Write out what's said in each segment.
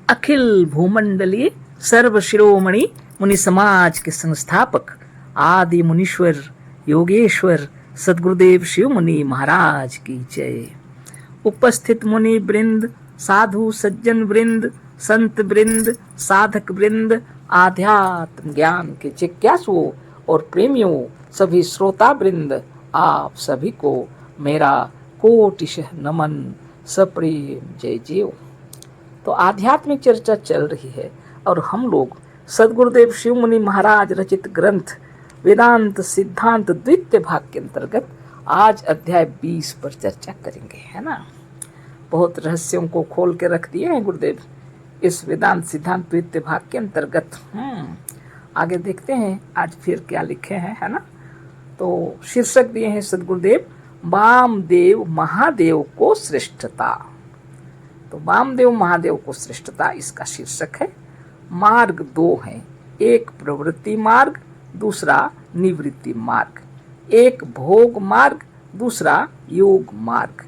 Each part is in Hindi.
अखिल भूमंडलीय सर्व शिरोमणि मुनि समाज के संस्थापक आदि मुनीश्वर योगेश्वर सदगुरुदेव शिव मुनि महाराज की जय। उपस्थित मुनि वृंद, साधु सज्जन वृंद, संत वृंद, साधक वृंद, आध्यात्म ज्ञान के जिज्ञासुओं और प्रेमियों, सभी श्रोता वृंद, आप सभी को मेरा कोटिशः नमन, सप्रेम जय जय। तो आध्यात्मिक चर्चा चल रही है और हम लोग सदगुरुदेव शिव मुनि महाराज रचित ग्रंथ वेदांत सिद्धांत द्वितीय भाग के अंतर्गत आज अध्याय 20 पर चर्चा करेंगे, है ना। बहुत रहस्यों को खोल के रख दिए हैं गुरुदेव इस वेदांत सिद्धांत द्वितीय भाग के अंतर्गत। आगे देखते हैं आज फिर क्या लिखे हैं, है ना। तो शीर्षक दिए हैं सदगुरुदेव, वामदेव महादेव को श्रेष्ठता। तो वामदेव महादेव को श्रेष्ठता इसका शीर्षक है। मार्ग दो हैं, एक प्रवृत्ति मार्ग, दूसरा निवृत्ति मार्ग। एक भोग मार्ग, दूसरा योग मार्ग।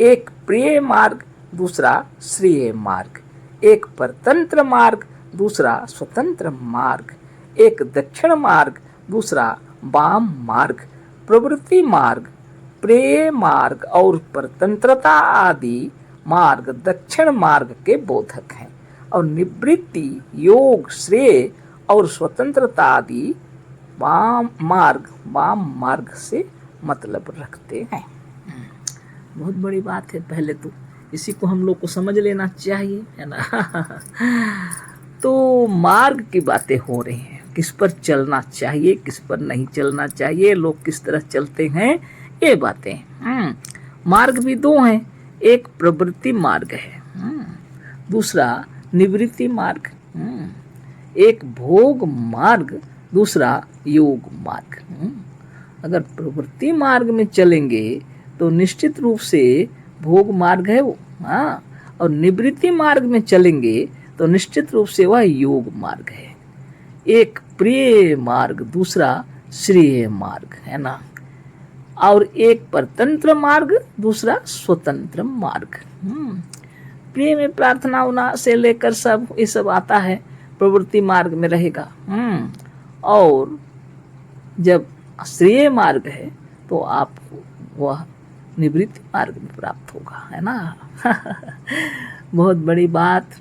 एक प्रिय मार्ग, दूसरा श्रेय मार्ग। एक परतंत्र मार्ग, दूसरा स्वतंत्र मार्ग। एक दक्षिण मार्ग, दूसरा वाम मार्ग। प्रवृत्ति मार्ग, प्रेय मार्ग और परतंत्रता आदि मार्ग दक्षिण मार्ग के बोधक हैं और निवृत्ति, योग, श्रेय और स्वतंत्रता आदि वाम मार्ग से मतलब रखते हैं। बहुत बड़ी बात है, पहले तो इसी को हम लोग को समझ लेना चाहिए, है ना। तो मार्ग की बातें हो रही हैं, किस पर चलना चाहिए, किस पर नहीं चलना चाहिए, लोग किस तरह चलते हैं, ये बातें। मार्ग भी दो हैं, एक प्रवृत्ति मार्ग है, दूसरा निवृत्ति मार्ग। एक भोग मार्ग, दूसरा योग मार्ग। अगर प्रवृत्ति मार्ग में चलेंगे तो निश्चित रूप से भोग मार्ग है वो, और निवृत्ति मार्ग में चलेंगे तो निश्चित रूप से वह योग मार्ग है। एक प्रिय मार्ग, दूसरा श्रेय मार्ग, है ना। और एक परतंत्र मार्ग, दूसरा स्वतंत्र मार्ग। प्रिय में प्रार्थना उना से लेकर सब ये सब आता है, प्रवृत्ति मार्ग में रहेगा। और जब श्रेय मार्ग है तो आपको वह निवृत्ति मार्ग में प्राप्त होगा, है ना। बहुत बड़ी बात।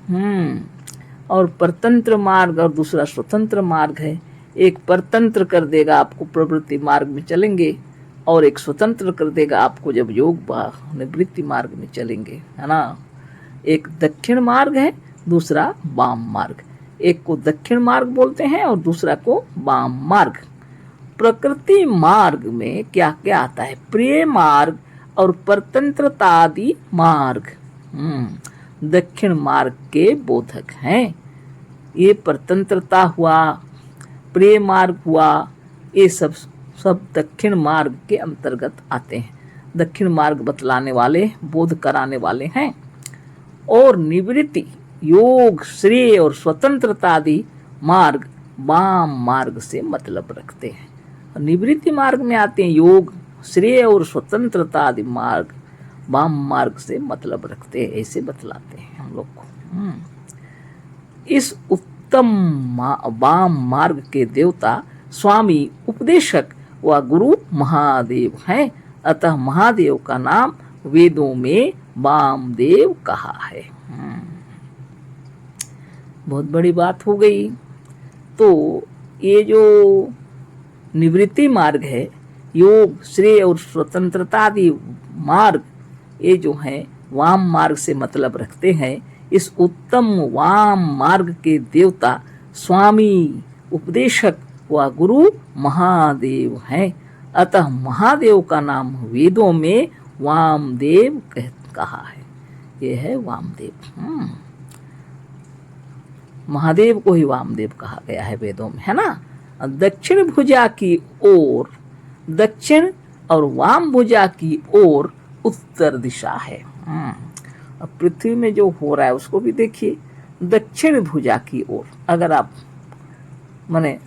और परतंत्र मार्ग और दूसरा स्वतंत्र मार्ग है। एक परतंत्र कर देगा आपको प्रवृत्ति मार्ग में चलेंगे, और एक स्वतंत्र कर देगा आपको जब योग निवृत्ति मार्ग में चलेंगे, है ना। एक दक्षिण मार्ग है, दूसरा वाम मार्ग। एक को दक्षिण मार्ग बोलते हैं और दूसरा को वाम मार्ग। प्रकृति मार्ग में क्या क्या आता है? प्रिय मार्ग और परतंत्रता आदि मार्ग दक्षिण मार्ग के बोधक हैं। ये परतंत्रता हुआ, प्रिय मार्ग हुआ, ये सब दक्षिण मार्ग के अंतर्गत आते हैं। दक्षिण मार्ग बतलाने वाले, बोध कराने वाले हैं। और निवृत्ति, योग, श्रेय और स्वतंत्रता आदि मार्ग वाम मार्ग से मतलब रखते हैं। निवृत्ति मार्ग में आते हैं योग, श्रेय और स्वतंत्रता आदि मार्ग वाम मार्ग से मतलब रखते हैं, ऐसे बतलाते हैं हम लोग को। इस उत्तम वाम मार्ग के देवता स्वामी, उपदेशक व गुरु महादेव हैं। अतः महादेव का नाम वेदों में वामदेव कहा है। बहुत बड़ी बात हो गई। तो ये जो निवृत्ति मार्ग है, योग, श्रेय और स्वतंत्रता आदि मार्ग, ये जो है वाम मार्ग से मतलब रखते हैं। इस उत्तम वाम मार्ग के देवता स्वामी, उपदेशक व गुरु महादेव हैं। अतः महादेव का नाम वेदों में वामदेव कहा है। ये है वामदेव। महादेव को ही वामदेव कहा गया है वेदों में, है ना। दक्षिण भुजा की ओर दक्षिण और वाम भुजा की ओर उत्तर दिशा है। अब पृथ्वी में जो हो रहा है उसको भी देखिए, दक्षिण भुजा की ओर। अगर आप माने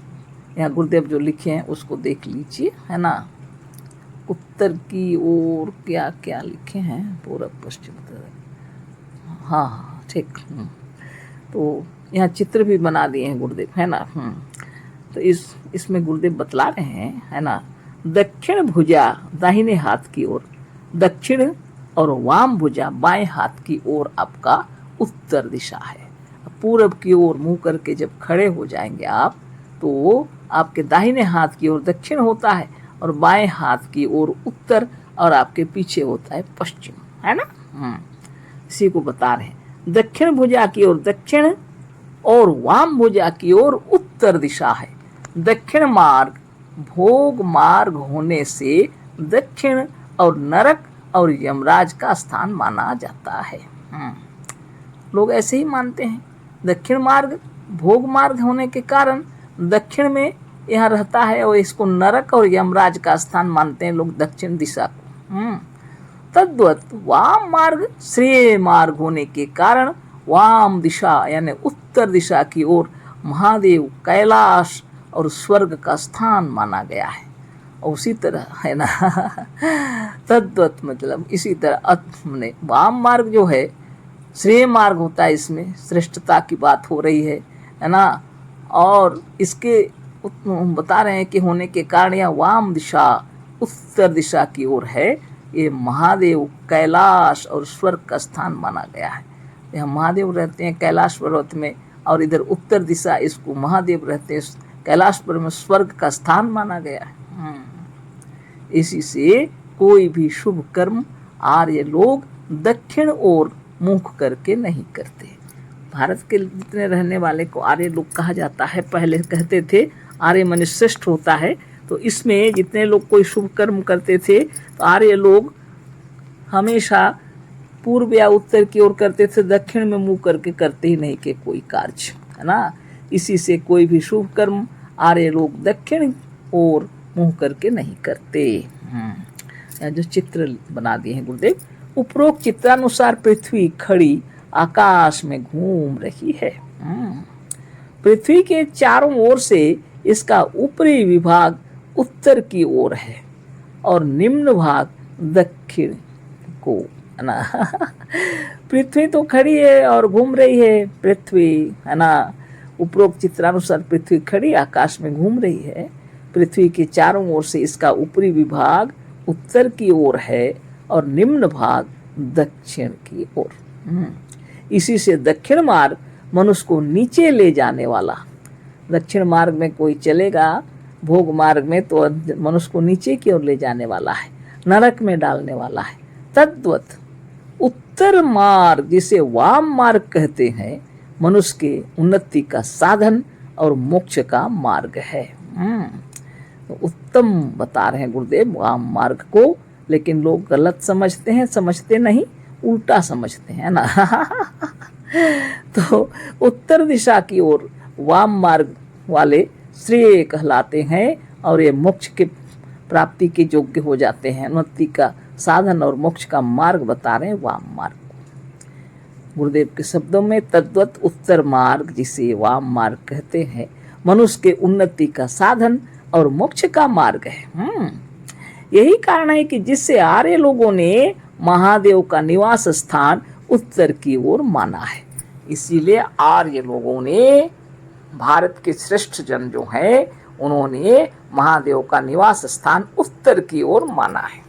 यहाँ गुरुदेव जो लिखे हैं उसको देख लीजिए, है ना। उत्तर की ओर क्या क्या लिखे हैं, पूर्व पश्चिम उत्तर। हाँ ठीक। तो यहाँ चित्र भी बना दिए हैं गुरुदेव, है ना। तो इसमें गुरुदेव बतला रहे हैं, है ना, दक्षिण भुजा दाहिने हाथ की ओर, दक्षिण और वाम भुजा बाएं हाथ की ओर आपका उत्तर दिशा है। पूरब की ओर मुंह करके जब खड़े हो जाएंगे आप, तो आपके दाहिने हाथ की ओर दक्षिण होता है और बाएं हाथ की ओर उत्तर, और आपके पीछे होता है पश्चिम, है ना। इसी को बता रहे हैं, दक्षिण भुजा की ओर दक्षिण और वाम भुजा की ओर उत्तर दिशा है। दक्षिण मार्ग भोग मार्ग होने से दक्षिण और नरक और यमराज का स्थान माना जाता है। लोग ऐसे ही मानते हैं। दक्षिण मार्ग भोग मार्ग होने के कारण दक्षिण में यहाँ रहता है, और इसको नरक और यमराज का स्थान मानते हैं लोग, दक्षिण दिशा को। तद्वत वाम मार्ग श्रेय मार्ग होने के कारण वाम दिशा यानी उत्तर दिशा की ओर महादेव, कैलाश और स्वर्ग का स्थान माना गया है। और उसी तरह, है ना, तद्वत मतलब इसी तरह वाम मार्ग जो है श्रेय मार्ग होता है, इसमें श्रेष्ठता की बात हो रही है ना। और इसके बता रहे हैं कि होने के कारण यह वाम दिशा उत्तर दिशा की ओर है। ये महादेव, कैलाश और स्वर्ग का स्थान माना गया है। यहाँ महादेव रहते हैं कैलाश पर्वत में, और इधर उत्तर दिशा इसको महादेव रहते हैं कैलाश पर्वत में, स्वर्ग का स्थान माना गया है। इसी से कोई भी शुभ कर्म आर्य लोग दक्षिण ओर मुख करके नहीं करते। भारत के जितने रहने वाले को आर्य लोग कहा जाता है। पहले कहते थे आर्य मनुष्य श्रेष्ठ होता है, तो इसमें जितने लोग कोई शुभ कर्म करते थे तो आर्य लोग हमेशा पूर्व या उत्तर की ओर करते थे, दक्षिण में मुंह करके करते ही नहीं के कोई कार्य, है ना। इसी से कोई भी शुभ कर्म आर्य लोग दक्षिण ओर मुंह करके नहीं करते। यहाँ जो चित्र बना दिए हैं गुरुदेव, उपरोक्त चित्रानुसार पृथ्वी खड़ी आकाश में घूम रही है। पृथ्वी के चारों ओर से इसका ऊपरी विभाग उत्तर की ओर है और निम्न भाग दक्षिण को, है ना। पृथ्वी तो खड़ी है और घूम रही है पृथ्वी, है ना। उपरोक्त चित्रानुसार पृथ्वी खड़ी आकाश में घूम रही है। पृथ्वी के चारों ओर से इसका ऊपरी विभाग उत्तर की ओर है और निम्न भाग दक्षिण की ओर। इसी से दक्षिण मार्ग मनुष्य को नीचे ले जाने वाला, दक्षिण मार्ग में कोई चलेगा भोग मार्ग में तो मनुष्य को नीचे की ओर ले जाने वाला है, नरक में डालने वाला है। तद्वत उत्तर मार्ग जिसे वाम मार्ग कहते हैं मनुष्य के उन्नति का साधन और मोक्ष का मार्ग है। तो उत्तम बता रहे हैं गुरुदेव वाम मार्ग को, लेकिन लोग गलत समझते हैं, समझते नहीं उल्टा समझते हैं ना। तो उत्तर दिशा की ओर वाम मार्ग वाले श्रेय कहलाते हैं और ये मोक्ष के प्राप्ति के योग्य हो जाते हैं। उन्नति का साधन और मोक्ष का मार्ग बता रहे हैं वाम मार्ग को। गुरुदेव के शब्दों में तद्वत उत्तर मार्ग जिसे वाम मार्ग कहते हैं मनुष्य के उन्नति का साधन और मोक्ष का मार्ग है। यही कारण है कि जिससे आर्य लोगों ने महादेव का निवास स्थान उत्तर की ओर माना है। इसीलिए आर्य लोगों ने, भारत के श्रेष्ठ जन जो हैं, उन्होंने महादेव का निवास स्थान उत्तर की ओर माना है।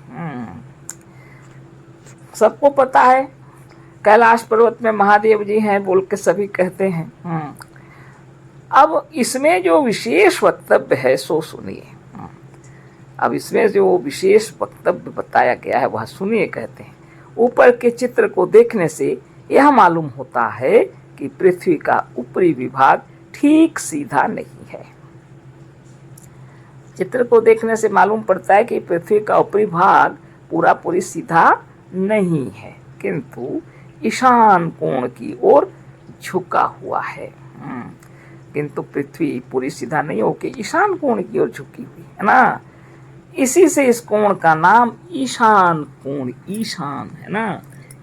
सबको पता है कैलाश पर्वत में महादेव जी हैं बोल के सभी कहते हैं। अब इसमें जो विशेष वक्तव्य है सो सुनिए। अब इसमें जो विशेष वक्तव्य बताया गया है वह सुनिए। कहते हैं, ऊपर के चित्र को देखने से यह मालूम होता है कि पृथ्वी का ऊपरी विभाग ठीक सीधा नहीं है। चित्र को देखने से मालूम पड़ता है कि पृथ्वी का ऊपरी भाग पूरा पूरी सीधा नहीं है, किंतु ईशान कोण की ओर झुका हुआ है। किंतु पृथ्वी पूरी सीधा नहीं होकर ईशान कोण की ओर झुकी हुई है ना। इसी से इस कोण का नाम ईशान कोण, ईशान है ना,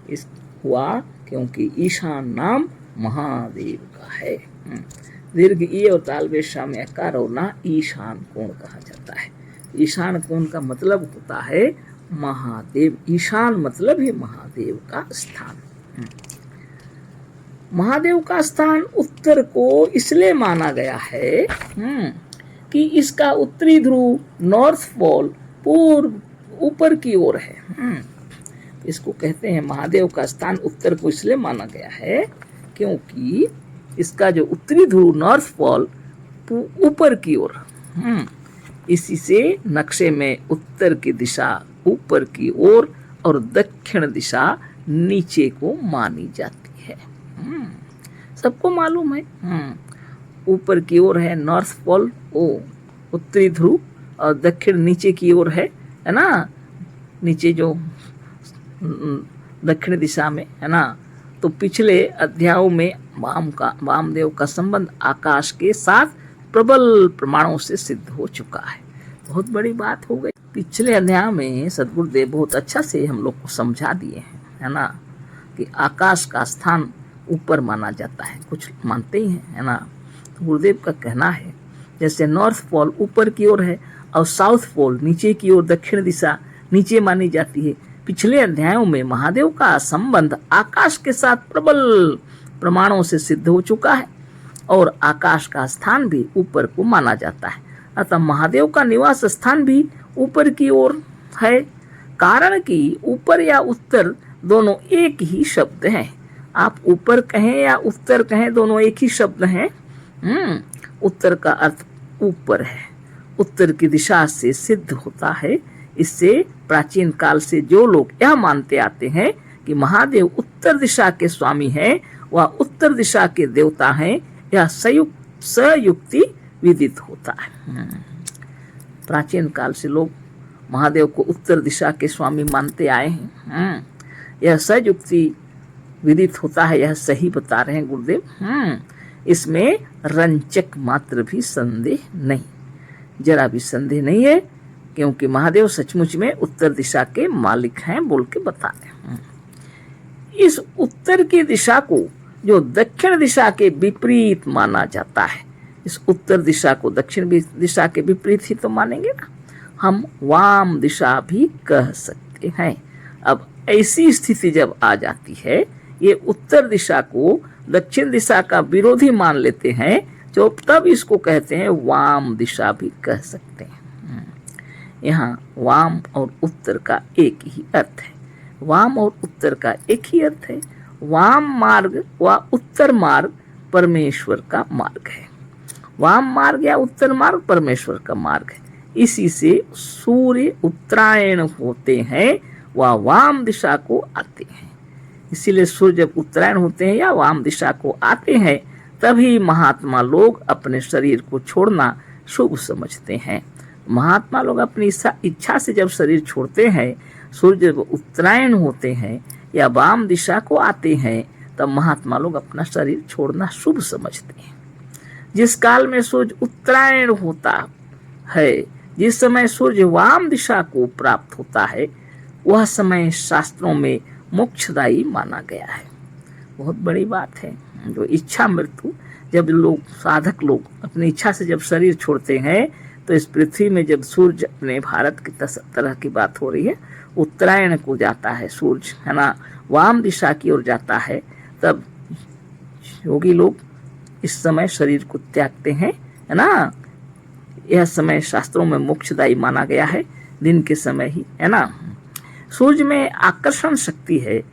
इस हुआ क्योंकि ईशान नाम महादेव का है। दीर्घ ई और तालवेशा में अकार और ना ईशान कोण कहा जाता है। ईशान कोण का मतलब होता है महादेव। ईशान मतलब है महादेव का स्थान। महादेव का स्थान उत्तर को इसलिए माना गया है कि इसका उत्तरी ध्रुव नॉर्थ पोल पूर्व ऊपर की ओर है। इसको कहते हैं महादेव का स्थान उत्तर को इसलिए माना गया है क्योंकि इसका जो उत्तरी ध्रुव नॉर्थ पोल ऊपर की ओर, इसी से नक्शे में उत्तर की दिशा ऊपर की ओर और दक्षिण दिशा नीचे को मानी जाती है। सबको मालूम है ऊपर की ओर है नॉर्थ पोल, ओ उत्तरी ध्रुव, और दक्षिण नीचे की ओर है ना, नीचे जो दक्षिण दिशा में है ना। तो पिछले अध्यायों में वामदेव का संबंध आकाश के साथ प्रबल प्रमाणों से सिद्ध हो चुका है। बहुत बड़ी बात हो गई। पिछले अध्याय में सद्गुरुदेव बहुत अच्छा से हम लोग को समझा दिए हैं, है ना, कि आकाश का स्थान ऊपर माना जाता है। कुछ मानते ही हैं, है ना। तो गुरुदेव का कहना है जैसे नॉर्थ पोल ऊपर की ओर है और साउथ पोल नीचे की ओर, दक्षिण दिशा नीचे मानी जाती है। पिछले अध्यायों में महादेव का संबंध आकाश के साथ प्रबल प्रमाणों से सिद्ध हो चुका है और आकाश का स्थान भी ऊपर को माना जाता है। अतः महादेव का निवास स्थान भी ऊपर की ओर है, कारण कि ऊपर या उत्तर दोनों एक ही शब्द हैं। आप ऊपर कहें या उत्तर कहें, दोनों एक ही शब्द हैं। उत्तर का अर्थ ऊपर है, उत्तर की दिशा से सिद्ध होता है। इससे प्राचीन काल से जो लोग यह मानते आते हैं कि महादेव उत्तर दिशा के स्वामी हैं, वह उत्तर दिशा के देवता हैं, यह सयुक्ति विदित होता है। प्राचीन काल से लोग महादेव को उत्तर दिशा के स्वामी मानते आए हैं। यह सयुक्ति विदित होता है, यह सही बता रहे हैं गुरुदेव। इसमें रंचक मात्र भी संदेह नहीं, जरा भी संदेह नहीं है, क्योंकि महादेव सचमुच में उत्तर दिशा के मालिक हैं बोल के बता रहे हैं। इस उत्तर की दिशा को जो दक्षिण दिशा के विपरीत माना जाता है, इस उत्तर दिशा को दक्षिण दिशा के विपरीत ही तो मानेंगे ना, हम वाम दिशा भी कह सकते हैं। अब ऐसी स्थिति जब आ जाती है, ये उत्तर दिशा को दक्षिण दिशा का विरोधी मान लेते हैं, तो तब इसको कहते हैं वाम दिशा भी कह सकते हैं। यहाँ वाम और उत्तर का एक ही अर्थ है। वाम और उत्तर का एक ही अर्थ है। वाम मार्ग व उत्तर मार्ग परमेश्वर का मार्ग है। वाम मार्ग या उत्तर मार्ग परमेश्वर का मार्ग है। इसी से सूर्य उत्तरायण होते हैं व वाम दिशा को आते हैं। इसीलिए सूर्य जब उत्तरायण होते हैं या वाम दिशा को आते हैं, तभी महात्मा लोग अपने शरीर को छोड़ना शुभ समझते हैं। महात्मा लोग अपनी इच्छा से जब शरीर छोड़ते हैं, सूर्य जब उत्तरायण होते हैं या वाम दिशा को आते हैं, तब महात्मा लोग अपना शरीर छोड़ना शुभ समझते हैं। जिस काल में सूर्य उत्तरायण होता है, जिस समय सूर्य वाम दिशा को प्राप्त होता है, वह समय शास्त्रों में मोक्षदायी माना गया है। बहुत बड़ी बात है। जो इच्छा मृत्यु, जब लोग साधक लोग अपनी इच्छा से जब शरीर छोड़ते हैं, तो इस पृथ्वी में जब सूर्य अपने भारत की तरह की बात हो रही है, उत्तरायण को जाता है सूर्य, है ना, वाम दिशा की ओर जाता है, तब योगी लोग इस समय शरीर को त्यागते हैं, है ना। यह समय शास्त्रों में मोक्षदायी माना गया है, दिन के समय ही, है ना। सूर्य में आकर्षण शक्ति है,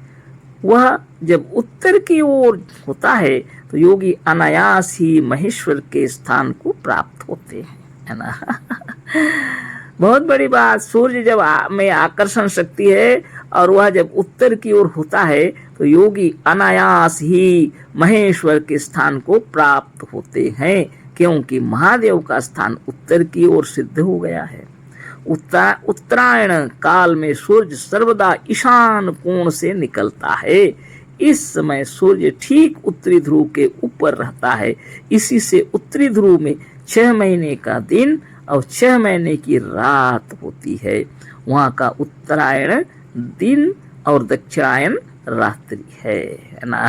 वह जब उत्तर की ओर होता है तो योगी अनायास ही महेश्वर के स्थान को प्राप्त होते हैं, है ना। बहुत बड़ी बात। सूर्य जब में आकर्षण शक्ति है और वह जब उत्तर की ओर होता है तो योगी अनायास ही महेश्वर के स्थान को प्राप्त होते हैं, क्योंकि महादेव का स्थान उत्तर की ओर सिद्ध हो गया है। उत्तरायण काल में सूर्य सर्वदा ईशान कोण से निकलता है। इस समय सूर्य ठीक उत्तरी ध्रुव के ऊपर रहता है। इसी से उत्तरी ध्रुव में 6 महीने का दिन और 6 महीने की रात होती है। वहाँ का उत्तरायण दिन और दक्षिणायन रात्रि है ना।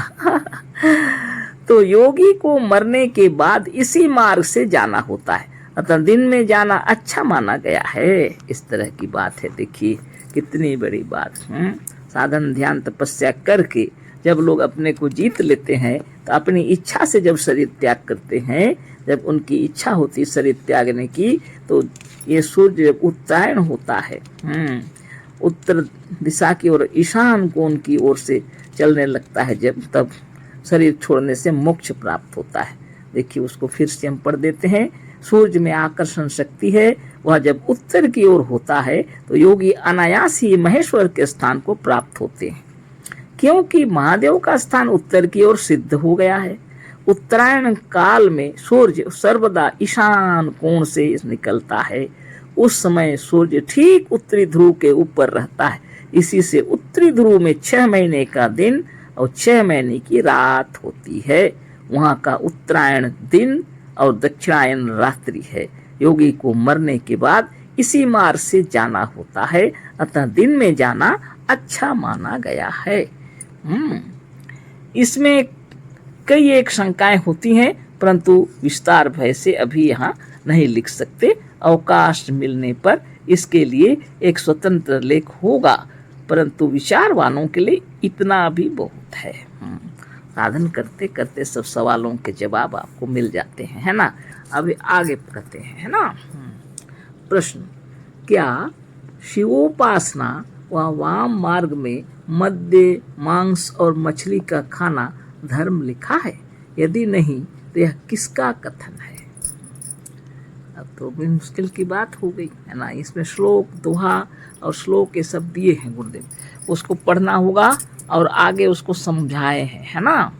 तो योगी को मरने के बाद इसी मार्ग से जाना होता है, अतः दिन में जाना अच्छा माना गया है। इस तरह की बात है। देखिए कितनी बड़ी बात। साधन ध्यान तपस्या करके जब लोग अपने को जीत लेते हैं, तो अपनी इच्छा से जब शरीर त्याग करते हैं, जब उनकी इच्छा होती शरीर त्यागने की, तो ये सूर्य जब उत्तरायण होता है, उत्तर दिशा की ओर, ईशान कोण की ओर से चलने लगता है जब, तब शरीर छोड़ने से मोक्ष प्राप्त होता है। देखिए उसको फिर से हम पढ़ देते हैं। सूर्य में आकर्षण शक्ति है, वह जब उत्तर की ओर होता है तो योगी अनायास ही महेश्वर के स्थान को प्राप्त होते हैं, क्योंकि महादेव का स्थान उत्तर की ओर सिद्ध हो गया है। उत्तरायण काल में सूर्य सर्वदा ईशान कोण से निकलता है। उस समय सूर्य ठीक उत्तरी ध्रुव के ऊपर रहता है। इसी से उत्तरी ध्रुव में 6 महीने का दिन और 6 महीने की रात होती है। वहाँ का उत्तरायण दिन और दक्षिणायन रात्रि है। योगी को मरने के बाद इसी मार्ग से जाना होता है, अतः दिन में जाना अच्छा माना गया है। इसमें कई एक शंकाएं होती हैं, परंतु विस्तार भय से अभी यहाँ नहीं लिख सकते। अवकाश मिलने पर इसके लिए एक स्वतंत्र लेख होगा, परंतु विचारवानों के लिए इतना भी बहुत है। साधन करते करते सब सवालों के जवाब आपको मिल जाते हैं, है ना। अभी आगे पढ़ते हैं, है ना। प्रश्न, क्या शिवोपासना व वाम मार्ग में मद्य, मांस और मछली का खाना धर्म लिखा है? यदि नहीं तो यह किसका कथन है? अब तो भी मुश्किल की बात हो गई, है ना। इसमें श्लोक, दोहा और श्लोक ये सब दिए हैं गुरुदेव, उसको पढ़ना होगा और आगे उसको समझाए हैं, है ना।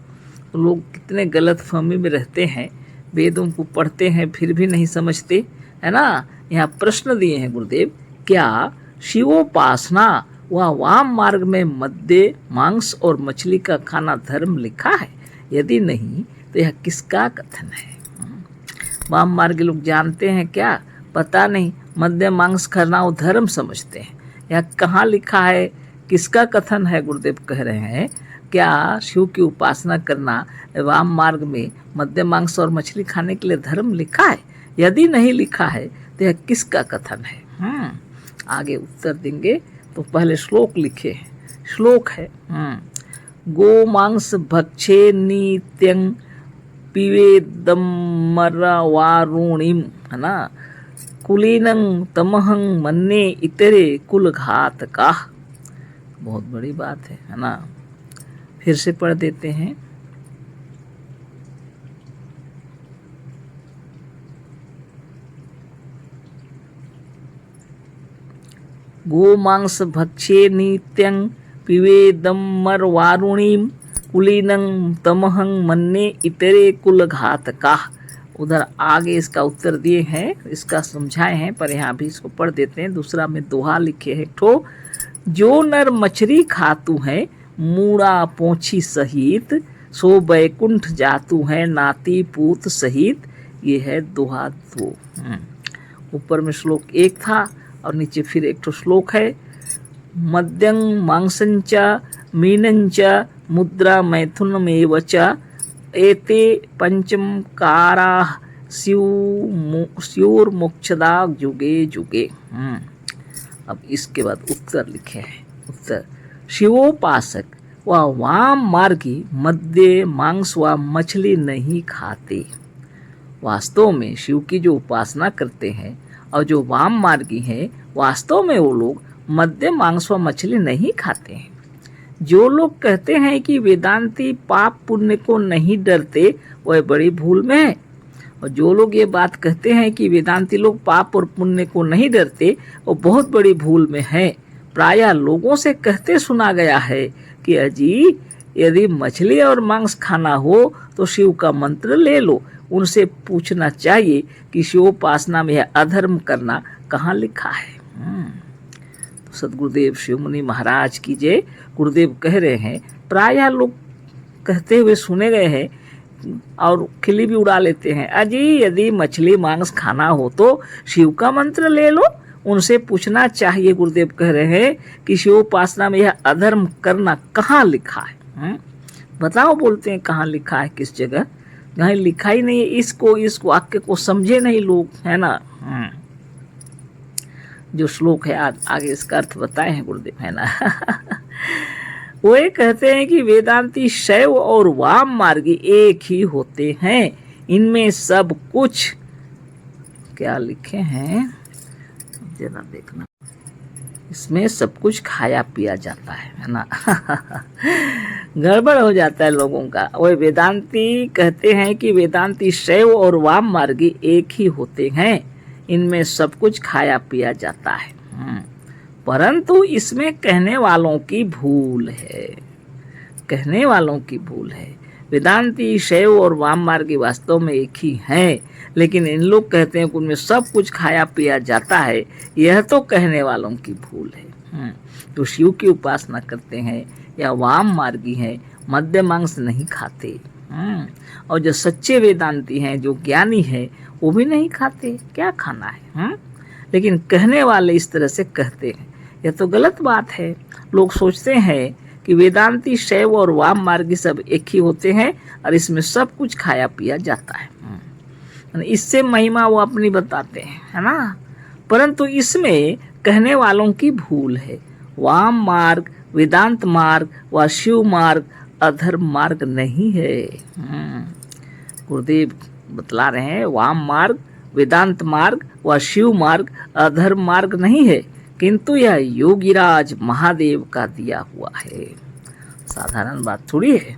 तो लोग कितने गलत फहमी में रहते हैं, वेदों को पढ़ते हैं फिर भी नहीं समझते, है ना। यहाँ प्रश्न दिए हैं गुरुदेव, क्या शिवोपासना व वाम मार्ग में मद्य, मांस और मछली का खाना धर्म लिखा है? यदि नहीं तो यह किसका कथन है? वाम मार्ग लोग जानते हैं क्या? पता नहीं। मद्य मांस खाना वो धर्म समझते हैं। यह कहाँ लिखा है, किसका कथन है? गुरुदेव कह रहे हैं, क्या शिव की उपासना करना वाम मार्ग में मद्य, मांस और मछली खाने के लिए धर्म लिखा है? यदि नहीं लिखा है तो यह किसका कथन है? आगे उत्तर देंगे, तो पहले श्लोक लिखे हैं। श्लोक है, गो मांस भक्षे नित्यं पिबेदमरवारुणिम, है ना, कुलीनं तमहं मन्ये इतरे कुल घातका। बहुत बड़ी बात है ना। फिर से पढ़ देते हैं। गो मांस भक्षे नित्यं पिबेदमरवारुणिम कुलीनं तमहं मन्ये इतरे कुल घातका। उधर आगे इसका उत्तर दिए हैं, इसका समझाए हैं, पर यहाँ भी इसको पढ़ देते हैं। दूसरा में दोहा लिखे है ठो, जो नर मछली खातू है मूड़ा पोछी सहित, सो बैकुंठ जातू है नाती पूत सहित। ये है दोहा 2। ऊपर में श्लोक 1 था और नीचे फिर एक तो श्लोक है, मद्यं मांसंच मीनंच मुद्रा मैथुनमेव च एते पंचमकारा स्युर्मोक्षदा जुगे जुगे। अब इसके बाद उत्तर लिखे हैं। उत्तर, शिवोपासक व वाम मार्गी मद्य, मांस व मछली नहीं खाते। वास्तव में शिव की जो उपासना करते हैं और जो वाम मार्गी हैं, वास्तव में वो लोग मद्य, मांस व मछली नहीं खाते हैं। जो लोग कहते हैं कि वेदांती पाप पुण्य को नहीं डरते, वह बड़ी भूल में है। और जो लोग ये बात कहते हैं कि वेदांती लोग पाप और पुण्य को नहीं डरते, वो बहुत बड़ी भूल में है। प्रायः लोगों से कहते सुना गया है कि अजी, यदि मछली और मांस खाना हो तो शिव का मंत्र ले लो। उनसे पूछना चाहिए कि शिवोपासना में यह अधर्म करना कहाँ लिखा है। तो सदगुरुदेव शिव मुनि महाराज की जय। गुरुदेव कह रहे हैं, प्रायः लोग कहते हुए सुने गए हैं और खिल्ली भी उड़ा लेते हैं, अजी यदि मछली मांस खाना हो तो शिव का मंत्र ले लो। उनसे पूछना चाहिए, गुरुदेव कह रहे हैं, कि शिवोपासना में यह अधर्म करना कहाँ लिखा है। बताओ, बोलते हैं कहाँ लिखा है, किस जगह? कहीं लिखा ही नहीं है। इसको इस वाक्य को समझे नहीं लोग, है ना। जो श्लोक है आगे इसका अर्थ बताए हैं गुरुदेव, है ना। वो ये कहते हैं कि वेदांती शैव और वाम मार्गी एक ही होते हैं, इनमें सब कुछ, क्या लिखे हैं जरा देखना, इसमें सब कुछ खाया पिया जाता है ना। गड़बड़ हो जाता है लोगों का। वो वेदांती कहते हैं कि वेदांती शैव और वाम मार्गी एक ही होते हैं, इनमें सब कुछ खाया पिया जाता है, परंतु इसमें कहने वालों की भूल है, कहने वालों की भूल है। वेदांती शैव और वाम मार्गी वास्तव में एक ही हैं, लेकिन इन लोग कहते हैं कि उनमें सब कुछ खाया पिया जाता है, यह तो कहने वालों की भूल है। तो शिव की उपासना करते हैं या वाम मार्गी हैं, मध्य मांस नहीं खाते, और जो सच्चे वेदांती हैं, जो ज्ञानी हैं, वो भी नहीं खाते, क्या खाना है। लेकिन कहने वाले इस तरह से कहते हैं, यह तो गलत बात है। लोग सोचते हैं कि वेदांती शैव और वाम मार्गी सब एक ही होते हैं और इसमें सब कुछ खाया पिया जाता है, इससे महिमा वो अपनी बताते हैं, है ना। परंतु इसमें कहने वालों की भूल है। वाम मार्ग वेदांत मार्ग व शिव मार्ग अधर्म मार्ग नहीं है। गुरुदेव बतला रहे हैं, वाम मार्ग वेदांत मार्ग व शिव मार्ग अधर्म मार्ग नहीं है, किंतु यह योगीराज महादेव का दिया हुआ है। साधारण बात थोड़ी है,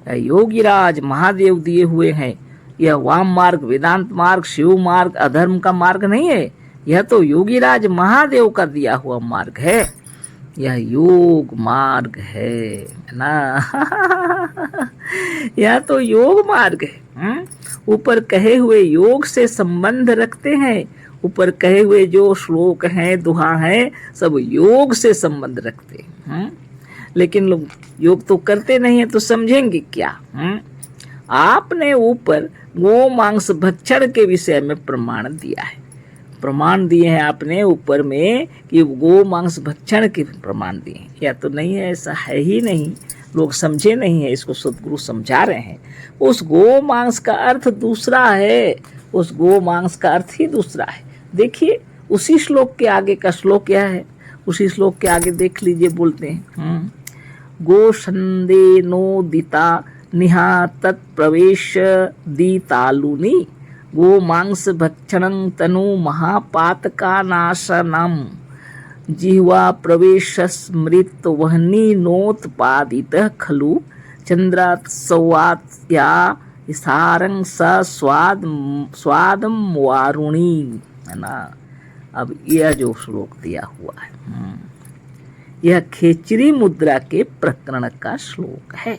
यह योगीराज महादेव दिए हुए हैं। यह वाम मार्ग वेदांत मार्ग शिव मार्ग अधर्म का मार्ग नहीं है, यह तो योगीराज महादेव का दिया हुआ मार्ग है, यह योग मार्ग है ना। यह तो योग मार्ग है। ऊपर कहे हुए योग से संबंध रखते हैं, ऊपर कहे हुए जो श्लोक हैं, दुहा हैं, सब योग से संबंध रखते हैं। लेकिन लोग योग तो करते नहीं है, तो समझेंगे क्या। आपने ऊपर गो मांस भक्षण के विषय में प्रमाण दिया है, प्रमाण दिए हैं आपने ऊपर में कि गो मांस भक्षण के प्रमाण दिए हैं, या तो नहीं है, ऐसा है ही नहीं। लोग समझे नहीं है, इसको सदगुरु समझा रहे हैं। उस गो मांस का अर्थ दूसरा है, उस गो मांस का अर्थ ही दूसरा है। देखिए उसी श्लोक के आगे का श्लोक क्या है, उसी श्लोक के आगे देख लीजिए, बोलते हैं गो संदे नो दिता निहा तत्प्रवेश दीतालुनी गो मांस भक्षणं तनु महापातका नाशनम जिह्वा प्रवेश स्मृत वहनी नोत्पादित खलु चंद्रात सौवात या सारंग स्वादम वारुणी, है ना। अब यह जो श्लोक दिया हुआ है, यह खेचरी मुद्रा के प्रकरण का श्लोक है।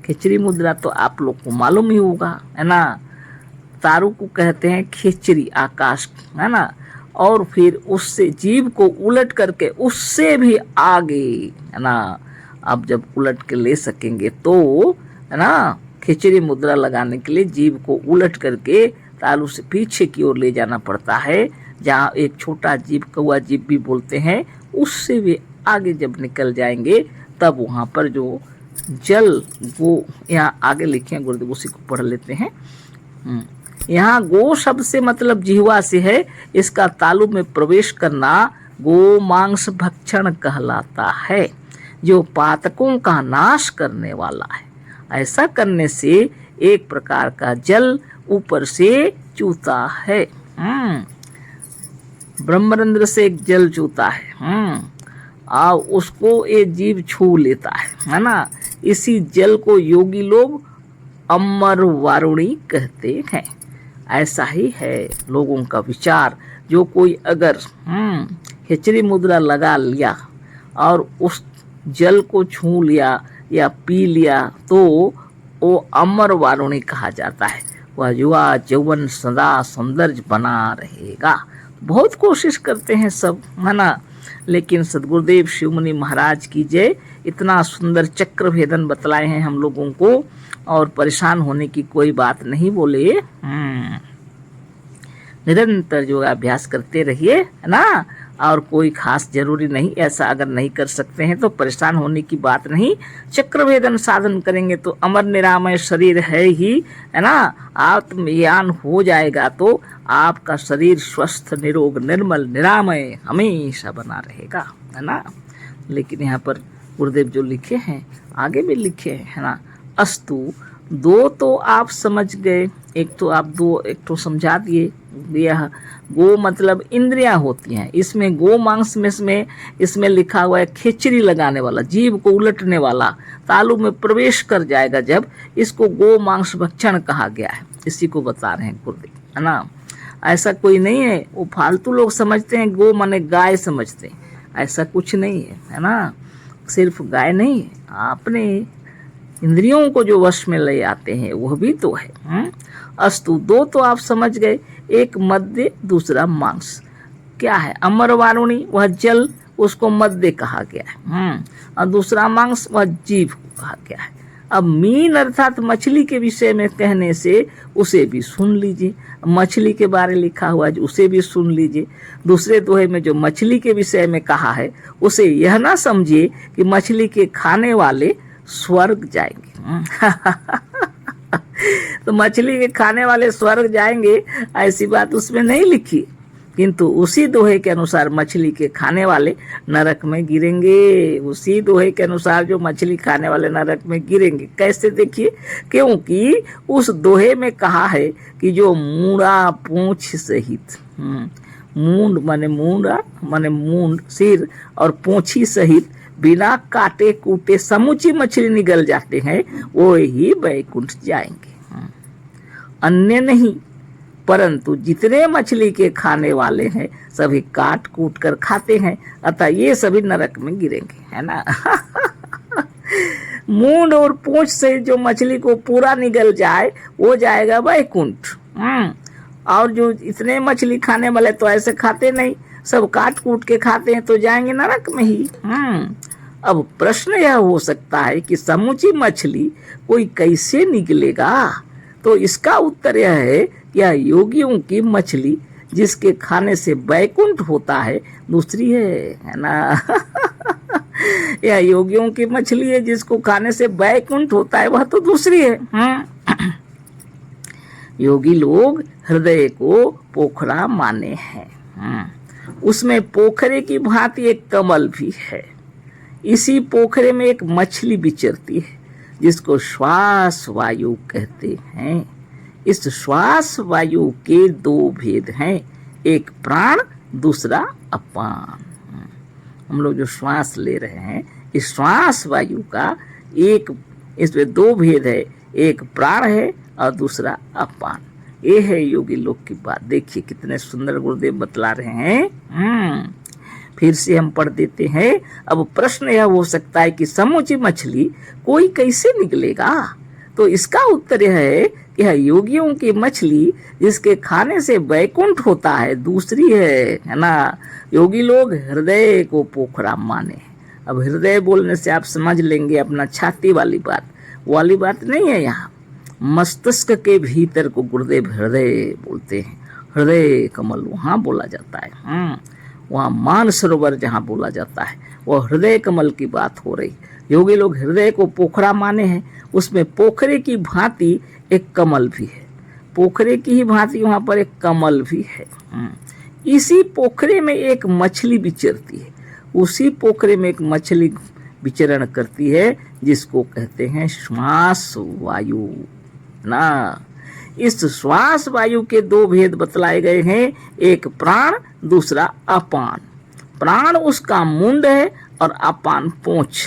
खेचरी मुद्रा तो आप लोग को मालूम ही होगा, है ना। तारू को कहते हैं खेचरी, आकाश, है ना। और फिर उससे जीव को उलट करके उससे भी आगे, है ना। अब जब उलट के ले सकेंगे तो, है ना, खेचरी मुद्रा लगाने के लिए जीव को उलट करके तालू से पीछे की ओर ले जाना पड़ता है, जहाँ एक छोटा जीव, कौआ जीव भी बोलते हैं, उससे भी आगे जब निकल जाएंगे तब वहाँ पर जो जल, वो यहाँ आगे लिखे हैं गुरुदेव, उसी को पढ़ लेते हैं। यहाँ गो शब्द से मतलब जिह्वा से है, इसका तालु में प्रवेश करना गो मांस भक्षण कहलाता है, जो पातकों का नाश करने वाला है। ऐसा करने से एक प्रकार का जल ऊपर से चूता है, ब्रह्मरंध्र से एक जल चूता है, और उसको ये जीव छू लेता है ना। इसी जल को योगी लोग अमर वारुणी कहते हैं। ऐसा ही है लोगों का विचार। जो कोई अगर खेचरी मुद्रा लगा लिया और उस जल को छू लिया या पी लिया तो वो अमर वारुणी कहा जाता है। वह युवा यौवन सदा सौंदर्य बना रहेगा। बहुत कोशिश करते हैं सब, है ना, लेकिन सद्गुरुदेव शिवमुनि महाराज की जय, इतना सुंदर चक्र भेदन बतलाए हैं हम लोगों को, और परेशान होने की कोई बात नहीं बोले। निरंतर योगाभ्यास करते रहिए, है ना, और कोई खास जरूरी नहीं, ऐसा अगर नहीं कर सकते हैं तो परेशान होने की बात नहीं। चक्रभेदन साधन करेंगे तो अमर निरामय शरीर है ही, है ना, आत्मज्ञान हो जाएगा तो आपका शरीर स्वस्थ निरोग निर्मल निरामय हमेशा बना रहेगा, है ना। लेकिन यहाँ पर गुरुदेव जो लिखे हैं आगे भी लिखे हैं, है ना। अस्तु, दो तो आप समझ गए, एक तो समझा दिए। यह गो मतलब इंद्रियां होती हैं, इसमें गो मांस में इसमें लिखा हुआ है खिचड़ी लगाने वाला, जीभ को उलटने वाला, तालु में प्रवेश कर जाएगा जब, इसको गो मांस भक्षण कहा गया है। इसी को बता रहे हैं गुरुदेव, है ना। ऐसा कोई नहीं है, वो फालतू लोग समझते हैं गो माने गाय समझते हैं, ऐसा कुछ नहीं है ना। सिर्फ गाय नहीं, आपने इंद्रियों को जो वश में ले आते हैं वह भी तो है। अस्तु, दो तो आप समझ गए, एक मध्य दूसरा मांस। क्या है? अमर वारुणी वह जल, उसको मध्य कहा गया है। और दूसरा मांस वह जीभ कहा गया है। अब मीन अर्थात मछली के विषय में कहने से उसे भी सुन लीजिए, मछली के बारे लिखा हुआ है उसे भी सुन लीजिए। दूसरे दोहे में जो मछली के विषय में कहा है उसे यह ना समझिए कि मछली के खाने वाले स्वर्ग जाएंगे। तो मछली के खाने वाले स्वर्ग जाएंगे ऐसी बात उसमें नहीं लिखी, किंतु उसी दोहे के अनुसार मछली के खाने वाले नरक में गिरेंगे। उसी दोहे के अनुसार जो मछली खाने वाले नरक में गिरेंगे। कैसे? देखिए, क्योंकि उस दोहे में कहा है कि जो मूड़ा पूंछ सहित, मूंड माने मूड़ा माने मूंड सिर और पूंछी सहित बिना काटे कूटे समूची मछली निगल जाते हैं, वो ही वैकुंठ जाएंगे। अन्य नहीं, परंतु जितने मछली के खाने वाले हैं सभी काट कूट कर खाते हैं, अतः ये सभी नरक में गिरेंगे, है ना। मूंड और पूंछ से जो मछली को पूरा निगल जाए वो जाएगा वैकुंठ। और जो इतने मछली खाने वाले तो ऐसे खाते नहीं, सब काट कूट के खाते हैं, तो जाएंगे नरक में ही। अब प्रश्न यह हो सकता है कि समूची मछली कोई कैसे निकलेगा? तो इसका उत्तर यह है कि यह योगियों की मछली जिसके खाने से वैकुंठ होता है दूसरी है ना। यह योगियों की मछली है जिसको खाने से वैकुंठ होता है, वह तो दूसरी है। योगी लोग हृदय को पोखरा माने हैं। उसमें पोखरे की भांति एक कमल भी है। इसी पोखरे में एक मछली विचरती है जिसको श्वास वायु कहते हैं। इस श्वास वायु के दो भेद हैं, एक प्राण दूसरा अपान। हम लोग जो श्वास ले रहे हैं इस श्वास वायु का एक, इसमें दो भेद है, एक प्राण है और दूसरा अपान। ये है योगी लोग की बात। देखिए कितने सुंदर गुरुदेव बतला रहे हैं। फिर से हम पढ़ देते हैं। अब प्रश्न यह हो सकता है कि समूची मछली कोई कैसे निकलेगा? तो इसका उत्तर यह है कि यह योगियों की मछली जिसके खाने से वैकुंठ होता है दूसरी है ना। योगी लोग हृदय को पोखरा माने। अब हृदय बोलने से आप समझ लेंगे अपना छाती वाली बात, वाली बात नहीं है। यहाँ मस्तिष्क के भीतर को गुरुदेव हृदय बोलते हैं। हृदय कमल वहाँ बोला जाता है। वहाँ मान सरोवर जहाँ बोला जाता है वह हृदय कमल की बात हो रही। योगी लोग हृदय को पोखरा माने हैं। उसमें पोखरे की भांति एक कमल भी है। पोखरे की ही भांति वहाँ पर एक कमल भी है। इसी पोखरे में एक मछली विचरती है। उसी पोखरे में एक मछली विचरण करती है जिसको कहते हैं श्वास वायु ना। इस श्वास वायु के दो भेद बतलाए गए हैं, एक प्राण दूसरा अपान। प्राण उसका मुंड है और अपान पूंछ।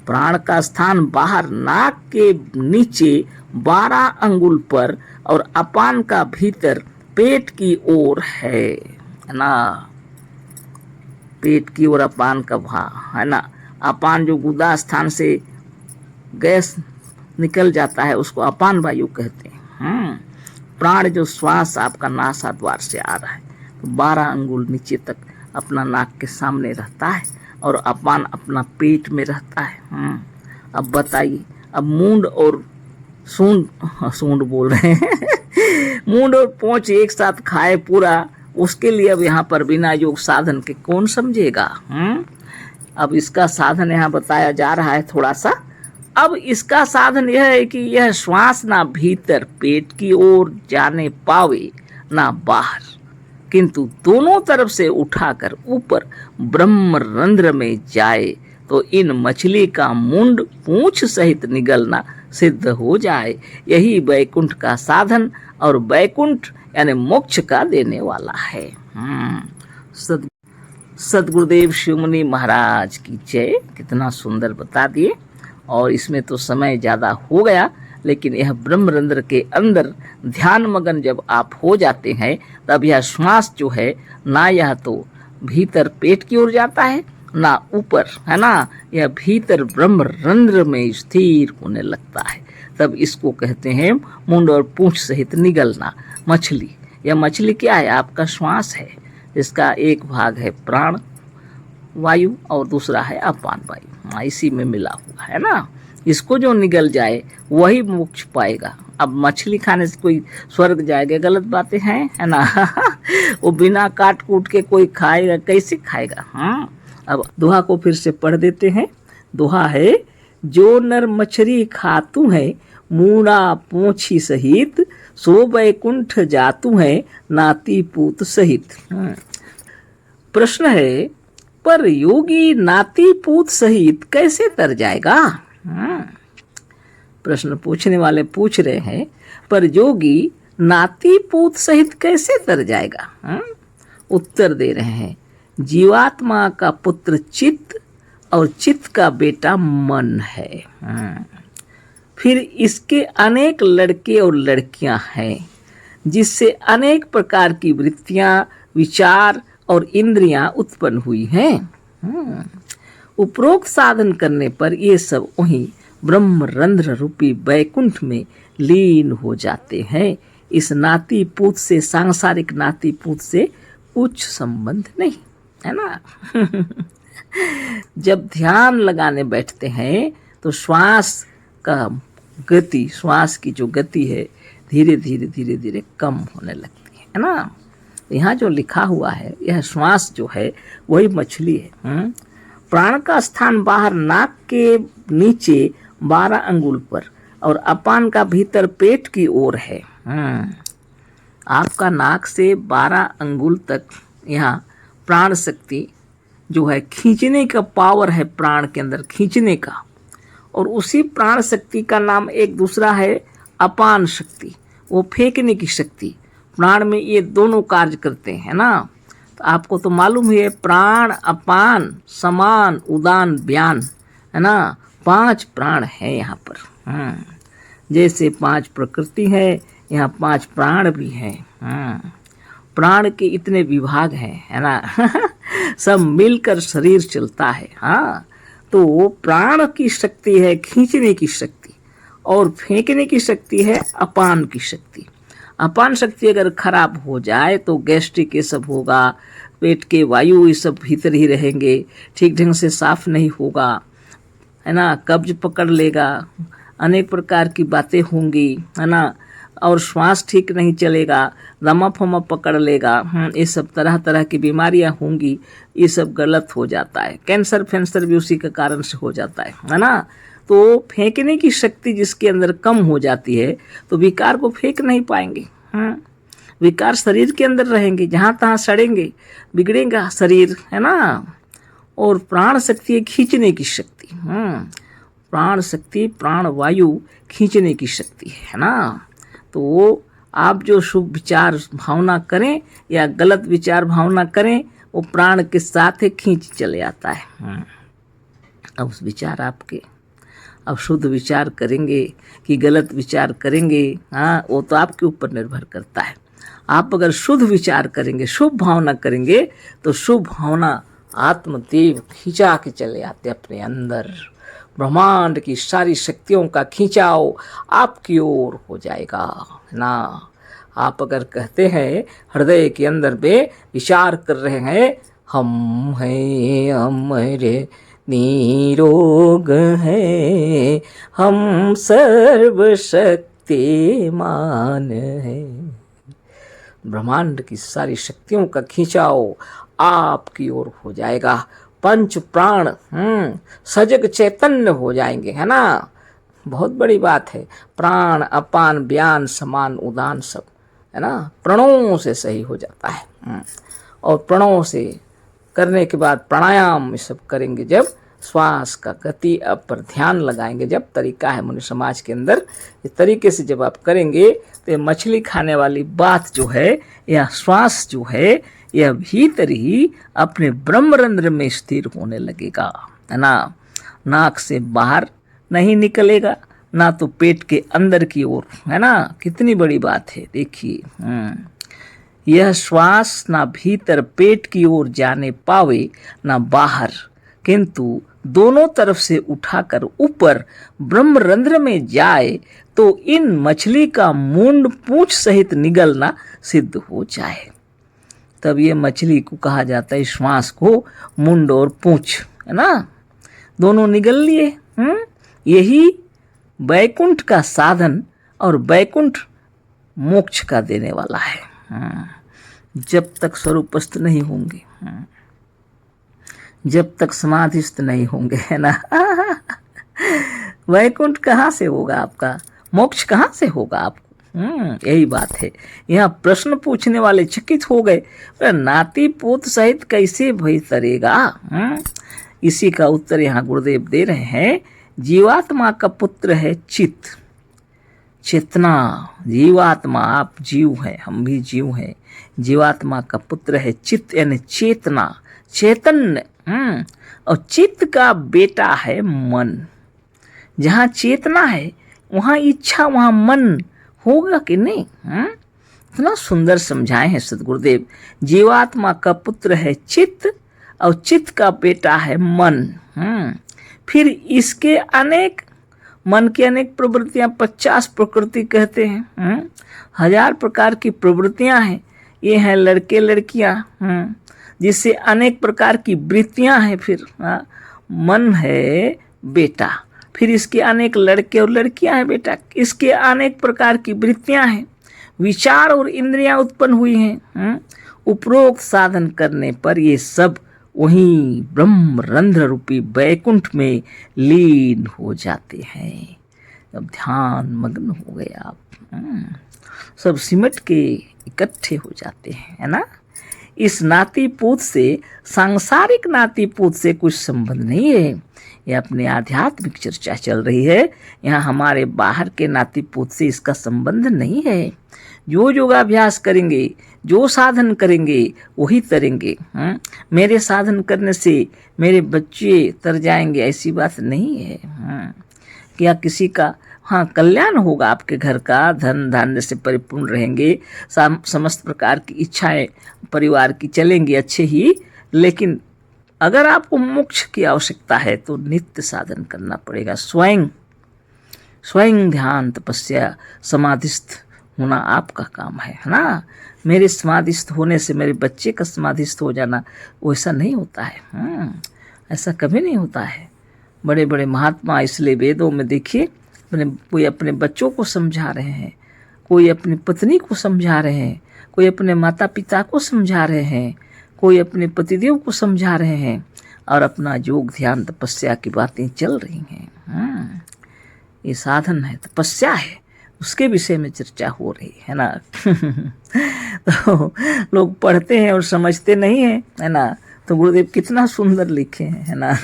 प्राण का स्थान बाहर नाक के नीचे 12 अंगुल पर और अपान का भीतर पेट की ओर है ना। पेट की ओर अपान का भाग है ना। अपान जो गुदा स्थान से गैस निकल जाता है उसको अपान वायु कहते हैं। प्राण जो श्वास आपका नासा द्वार से आ रहा है तो 12 अंगुल नीचे तक अपना नाक के सामने रहता है और अपान अपना पेट में रहता है। अब बताइए, अब मूंड और सूंड बोल रहे हैं मूंड और पोंछ एक साथ खाए पूरा, उसके लिए अब यहाँ पर बिना योग साधन के कौन समझेगा। अब इसका साधन यहाँ बताया जा रहा है थोड़ा सा। अब इसका साधन यह है कि यह श्वास ना भीतर पेट की ओर जाने पावे ना बाहर, किंतु दोनों तरफ से उठाकर ऊपर ब्रह्म रंध्र में जाए तो इन मछली का मुंड पूंछ सहित निगलना सिद्ध हो जाए। यही वैकुंठ का साधन और वैकुंठ यानी मोक्ष का देने वाला है। सद सदगुरुदेव शिवमुनि महाराज की जय। कितना सुंदर बता दिए। और इसमें तो समय ज़्यादा हो गया, लेकिन यह ब्रह्मरंध्र के अंदर ध्यान मगन जब आप हो जाते हैं तब यह श्वास जो है ना यह तो भीतर पेट की ओर जाता है ना ऊपर, है ना, यह भीतर ब्रह्मरंध्र में स्थिर होने लगता है। तब इसको कहते हैं मुंड और पूंछ सहित निगलना। मछली, यह मछली क्या है? आपका श्वास है, इसका एक भाग है प्राण वायु और दूसरा है अपान वायु, इसी में मिला हुआ है ना। इसको जो निगल जाए वही मोक्ष पाएगा। अब मछली खाने से कोई स्वर्ग जाएगा? गलत बातें हैं, है ना। वो बिना काट कूट के कोई खाएगा? कैसे खाएगा? अब दोहा को फिर से पढ़ देते हैं। दोहा है, जो नर मछली खातू है मूड़ा पूंछी सहित, सो वैकुंठ जातू है नाती पूत सहित। प्रश्न है, पर योगी नाती पूत सहित कैसे तर जाएगा? प्रश्न पूछने वाले पूछ रहे हैं, पर योगी नाती पूत सहित कैसे तर जाएगा? उत्तर दे रहे हैं, जीवात्मा का पुत्र चित्त और चित्त का बेटा मन है। फिर इसके अनेक लड़के और लड़कियां हैं, जिससे अनेक प्रकार की वृत्तियां, विचार और इंद्रियां उत्पन्न हुई हैं। उपरोक्त साधन करने पर ये सब वहीं ब्रह्मरंध्र रूपी वैकुंठ में लीन हो जाते हैं। इस नाती पूत से, सांसारिक नाती पूत से कुछ संबंध नहीं, है ना। जब ध्यान लगाने बैठते हैं तो श्वास का गति, श्वास की जो गति है धीरे धीरे धीरे धीरे कम होने लगती है ना। यहाँ जो लिखा हुआ है, यह श्वास जो है वही मछली है। प्राण का स्थान बाहर नाक के नीचे 12 अंगुल पर और अपान का भीतर पेट की ओर है। आपका नाक से 12 अंगुल तक यहाँ प्राण शक्ति जो है, खींचने का पावर है प्राण के अंदर, खींचने का। और उसी प्राण शक्ति का नाम एक दूसरा है अपान शक्ति, वो फेंकने की शक्ति। प्राण में ये दोनों कार्य करते हैं ना। तो आपको तो मालूम है, प्राण अपान समान उदान व्यान, है ना। 5 प्राण हैं यहाँ पर। जैसे 5 प्रकृति है, यहाँ 5 प्राण भी हैं। प्राण के इतने विभाग हैं, है ना। सब मिलकर शरीर चलता है। तो प्राण की शक्ति है खींचने की शक्ति, और फेंकने की शक्ति है अपान की शक्ति। अपान शक्ति अगर खराब हो जाए तो गैस्ट्रिक ये सब होगा, पेट के वायु ये सब भीतर ही रहेंगे, ठीक ढंग से साफ नहीं होगा, है ना, कब्ज पकड़ लेगा, अनेक प्रकार की बातें होंगी, है ना। और श्वास ठीक नहीं चलेगा, दमा फमा पकड़ लेगा, ये सब तरह तरह की बीमारियां होंगी। ये सब गलत हो जाता है। कैंसर फैंसर भी उसी के कारण से हो जाता है ना। तो फेंकने की शक्ति जिसके अंदर कम हो जाती है तो विकार को फेंक नहीं पाएंगे। विकार शरीर के अंदर रहेंगे, जहाँ तहाँ सड़ेंगे, बिगड़ेगा शरीर, है ना। और प्राण शक्ति है खींचने की शक्ति। प्राण शक्ति, प्राण वायु खींचने की शक्ति है ना। तो आप जो शुभ विचार भावना करें या गलत विचार भावना करें, वो प्राण के साथ ही खींच चले आता है। अब उस विचार आपके, अब शुद्ध विचार करेंगे कि गलत विचार करेंगे, वो तो आपके ऊपर निर्भर करता है। आप अगर शुद्ध विचार करेंगे, शुभ भावना करेंगे, तो शुभ भावना आत्मदेव खींचा के चले आते अपने अंदर। ब्रह्मांड की सारी शक्तियों का खींचाव आपकी ओर हो जाएगा ना। आप अगर कहते हैं हृदय के अंदर में विचार कर रहे हैं, हम हैं हमारे निरोग है, हम सर्वशक्तिमान है, ब्रह्मांड की सारी शक्तियों का खींचाव आपकी ओर हो जाएगा। पंच प्राण सजग चैतन्य हो जाएंगे, है ना। बहुत बड़ी बात है। प्राण अपान व्यान समान उदान सब, है ना, प्रणों से सही हो जाता है। और प्रणों से करने के बाद प्राणायाम सब करेंगे जब, श्वास का गति अब पर ध्यान लगाएंगे। जब तरीका है मुनि समाज के अंदर, इस तरीके से जब आप करेंगे तो मछली खाने वाली बात जो है, यह श्वास जो है, यह भीतर ही अपने ब्रह्मरंध्र में स्थिर होने लगेगा, है ना। नाक से बाहर नहीं निकलेगा, ना तो पेट के अंदर की ओर, है ना। कितनी बड़ी बात है, देखिए। यह श्वास ना भीतर पेट की ओर जाने पावे ना बाहर, किंतु दोनों तरफ से उठाकर ऊपर ब्रह्मरंध्र में जाए तो इन मछली का मुंड पूंछ सहित निगलना सिद्ध हो जाए। तब ये मछली को कहा जाता है, श्वास को मुंड और पूंछ, है ना, दोनों निगल लिए। यही वैकुंठ का साधन और वैकुंठ मोक्ष का देने वाला है। जब तक स्वरूपस्थ नहीं होंगे, जब तक समाधिस्थ नहीं होंगे, है ना, वैकुंठ कहाँ से होगा आपका, मोक्ष कहाँ से होगा आपको। यही बात है। यहाँ प्रश्न पूछने वाले चकित हो गए, नाती पोत सहित कैसे भई तरेगा। इसी का उत्तर यहाँ गुरुदेव दे रहे हैं। जीवात्मा का पुत्र है चित्त, चेतना। जीवात्मा, आप जीव है, हम भी जीव हैं। जीवात्मा का पुत्र है चित्त, यानी चेतना, चैतन्य। और चित्त का बेटा है मन। जहाँ चेतना है वहाँ इच्छा, वहाँ मन होगा कि नहीं। इतना सुंदर समझाए हैं सद्गुरुदेव। जीवात्मा का पुत्र है चित्त और चित्त का बेटा है मन। फिर इसके अनेक, मन की अनेक प्रवृत्तियां, 50 प्रकृति कहते हैं। 1000 प्रकार की प्रवृत्तियां हैं। ये हैं लड़के लड़कियां, जिससे अनेक प्रकार की वृत्तियां हैं। फिर मन है बेटा, फिर इसके अनेक लड़के और लड़कियां हैं बेटा, इसके अनेक प्रकार की वृत्तियां हैं। विचार और इंद्रियां उत्पन्न हुई हैं। उपरोक्त साधन करने पर ये सब वहीं ब्रह्मरंध्र रूपी वैकुंठ में लीन हो जाते हैं। अब ध्यान मग्न हो गए आप, सब सिमट के इकट्ठे हो जाते हैं, है ना। इस नाती पूत से, सांसारिक नाती पूत से कुछ संबंध नहीं है। यह अपने आध्यात्मिक चर्चा चल रही है। यहाँ हमारे बाहर के नाती पूत से इसका संबंध नहीं है। जो योगाभ्यास करेंगे, जो साधन करेंगे, वही तरेंगे। मेरे साधन करने से मेरे बच्चे तर जाएंगे, ऐसी बात नहीं है। क्या किसी का कल्याण होगा, आपके घर का धन धान्य से परिपूर्ण रहेंगे, समस्त प्रकार की इच्छाएं परिवार की चलेंगी अच्छे ही। लेकिन अगर आपको मोक्ष की आवश्यकता है तो नित्य साधन करना पड़ेगा। स्वयं ध्यान, तपस्या, समाधिस्थ होना आपका काम है ना। मेरे समाधिस्थ होने से मेरे बच्चे का समाधिस्थ हो जाना, वैसा नहीं होता है। ऐसा कभी नहीं होता है। बड़े बड़े महात्मा, इसलिए वेदों में देखिए, कोई अपने बच्चों को समझा रहे हैं, कोई अपनी पत्नी को समझा रहे हैं, कोई अपने माता पिता को समझा रहे हैं, कोई अपने पतिदेव को समझा रहे हैं, और अपना योग ध्यान तपस्या की बातें चल रही हैं। ये साधन है, तपस्या है, उसके विषय में चर्चा हो रही है ना। तो लोग पढ़ते हैं और समझते नहीं हैं, है ना। तो गुरुदेव कितना सुंदर लिखे हैं, है ना।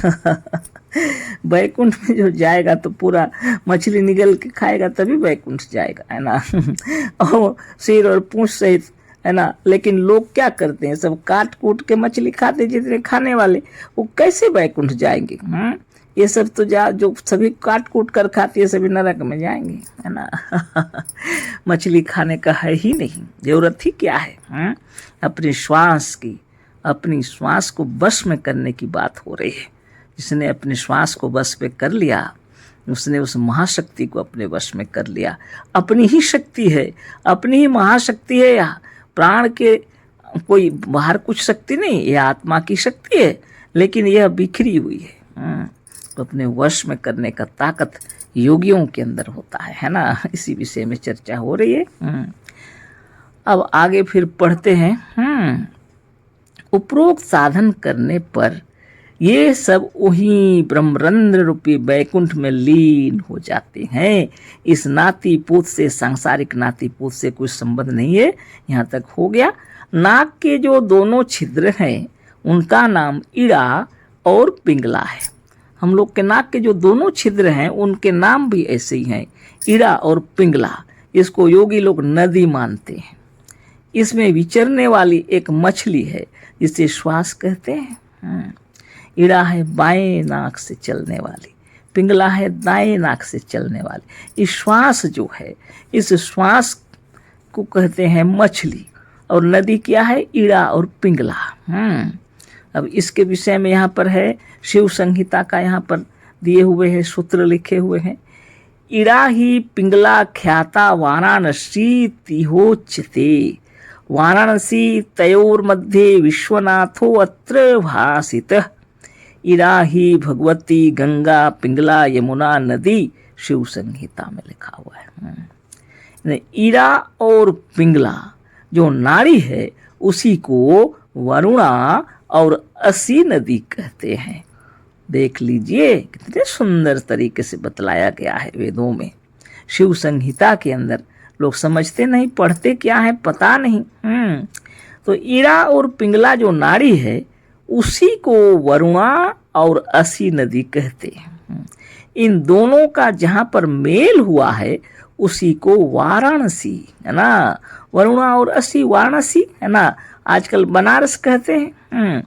वैकुंठ में जो जाएगा तो पूरा मछली निगल के खाएगा तभी वैकुंठ जाएगा, है ना। और सिर और पूंछ सहित, है ना। लेकिन लोग क्या करते हैं, सब काट कूट के मछली खाते, जितने खाने वाले, वो कैसे वैकुंठ जाएंगे। ये सब तो जो सभी काट कूट कर खाती है, सभी नरक में जाएंगे, है ना। मछली खाने का है ही नहीं, जरूरत ही क्या है। अपनी श्वास को बस में करने की बात हो रही है। जिसने अपने श्वास को बस में कर लिया, उसने उस महाशक्ति को अपने वश में कर लिया। अपनी ही शक्ति है, अपनी ही महाशक्ति है। या प्राण के कोई बाहर कुछ शक्ति नहीं, यह आत्मा की शक्ति है, लेकिन यह बिखरी हुई है। तो अपने वश में करने का ताकत योगियों के अंदर होता है ना। इसी विषय में चर्चा हो रही है। अब आगे फिर पढ़ते हैं। उपरोक्त साधन करने पर ये सब वही ब्रह्मरंध्र रूपी वैकुंठ में लीन हो जाते हैं। इस नाती पूत से, सांसारिक नाती पूत से कुछ संबंध नहीं है। यहाँ तक हो गया। नाक के जो दोनों छिद्र हैं उनका नाम इड़ा और पिंगला है। हम लोग के नाक के जो दोनों छिद्र हैं उनके नाम भी ऐसे ही हैं, इड़ा और पिंगला। इसको योगी लोग नदी मानते हैं। इसमें विचरने वाली एक मछली है जिसे श्वास कहते हैं। इड़ा है बाएं नाक से चलने वाली, पिंगला है दाएं नाक से चलने वाली। इस श्वास जो है, इस श्वास को कहते हैं मछली, और नदी क्या है, इड़ा और पिंगला। अब इसके विषय में यहाँ पर है शिव संहिता का, यहाँ पर दिए हुए हैं सूत्र लिखे हुए हैं। इड़ा ही पिंगला ख्याता वाराणसी तिहोच्यते, वाराणसी तयोर मध्ये विश्वनाथो अत्र भासितः, इड़ा ही भगवती गंगा पिंगला यमुना नदी, शिव संहिता में लिखा हुआ है। इड़ा और पिंगला जो नाड़ी है उसी को वरुणा और असी नदी कहते हैं। देख लीजिए कितने सुंदर तरीके से बतलाया गया है वेदों में। शिव संहिता के अंदर लोग समझते नहीं, पढ़ते क्या है पता नहीं। तो इड़ा और पिंगला जो नाड़ी है उसी को वरुणा और असी नदी कहते हैं। इन दोनों का जहाँ पर मेल हुआ है उसी को वाराणसी, है ना, वरुणा और असी वाराणसी, है ना, आजकल बनारस कहते हैं।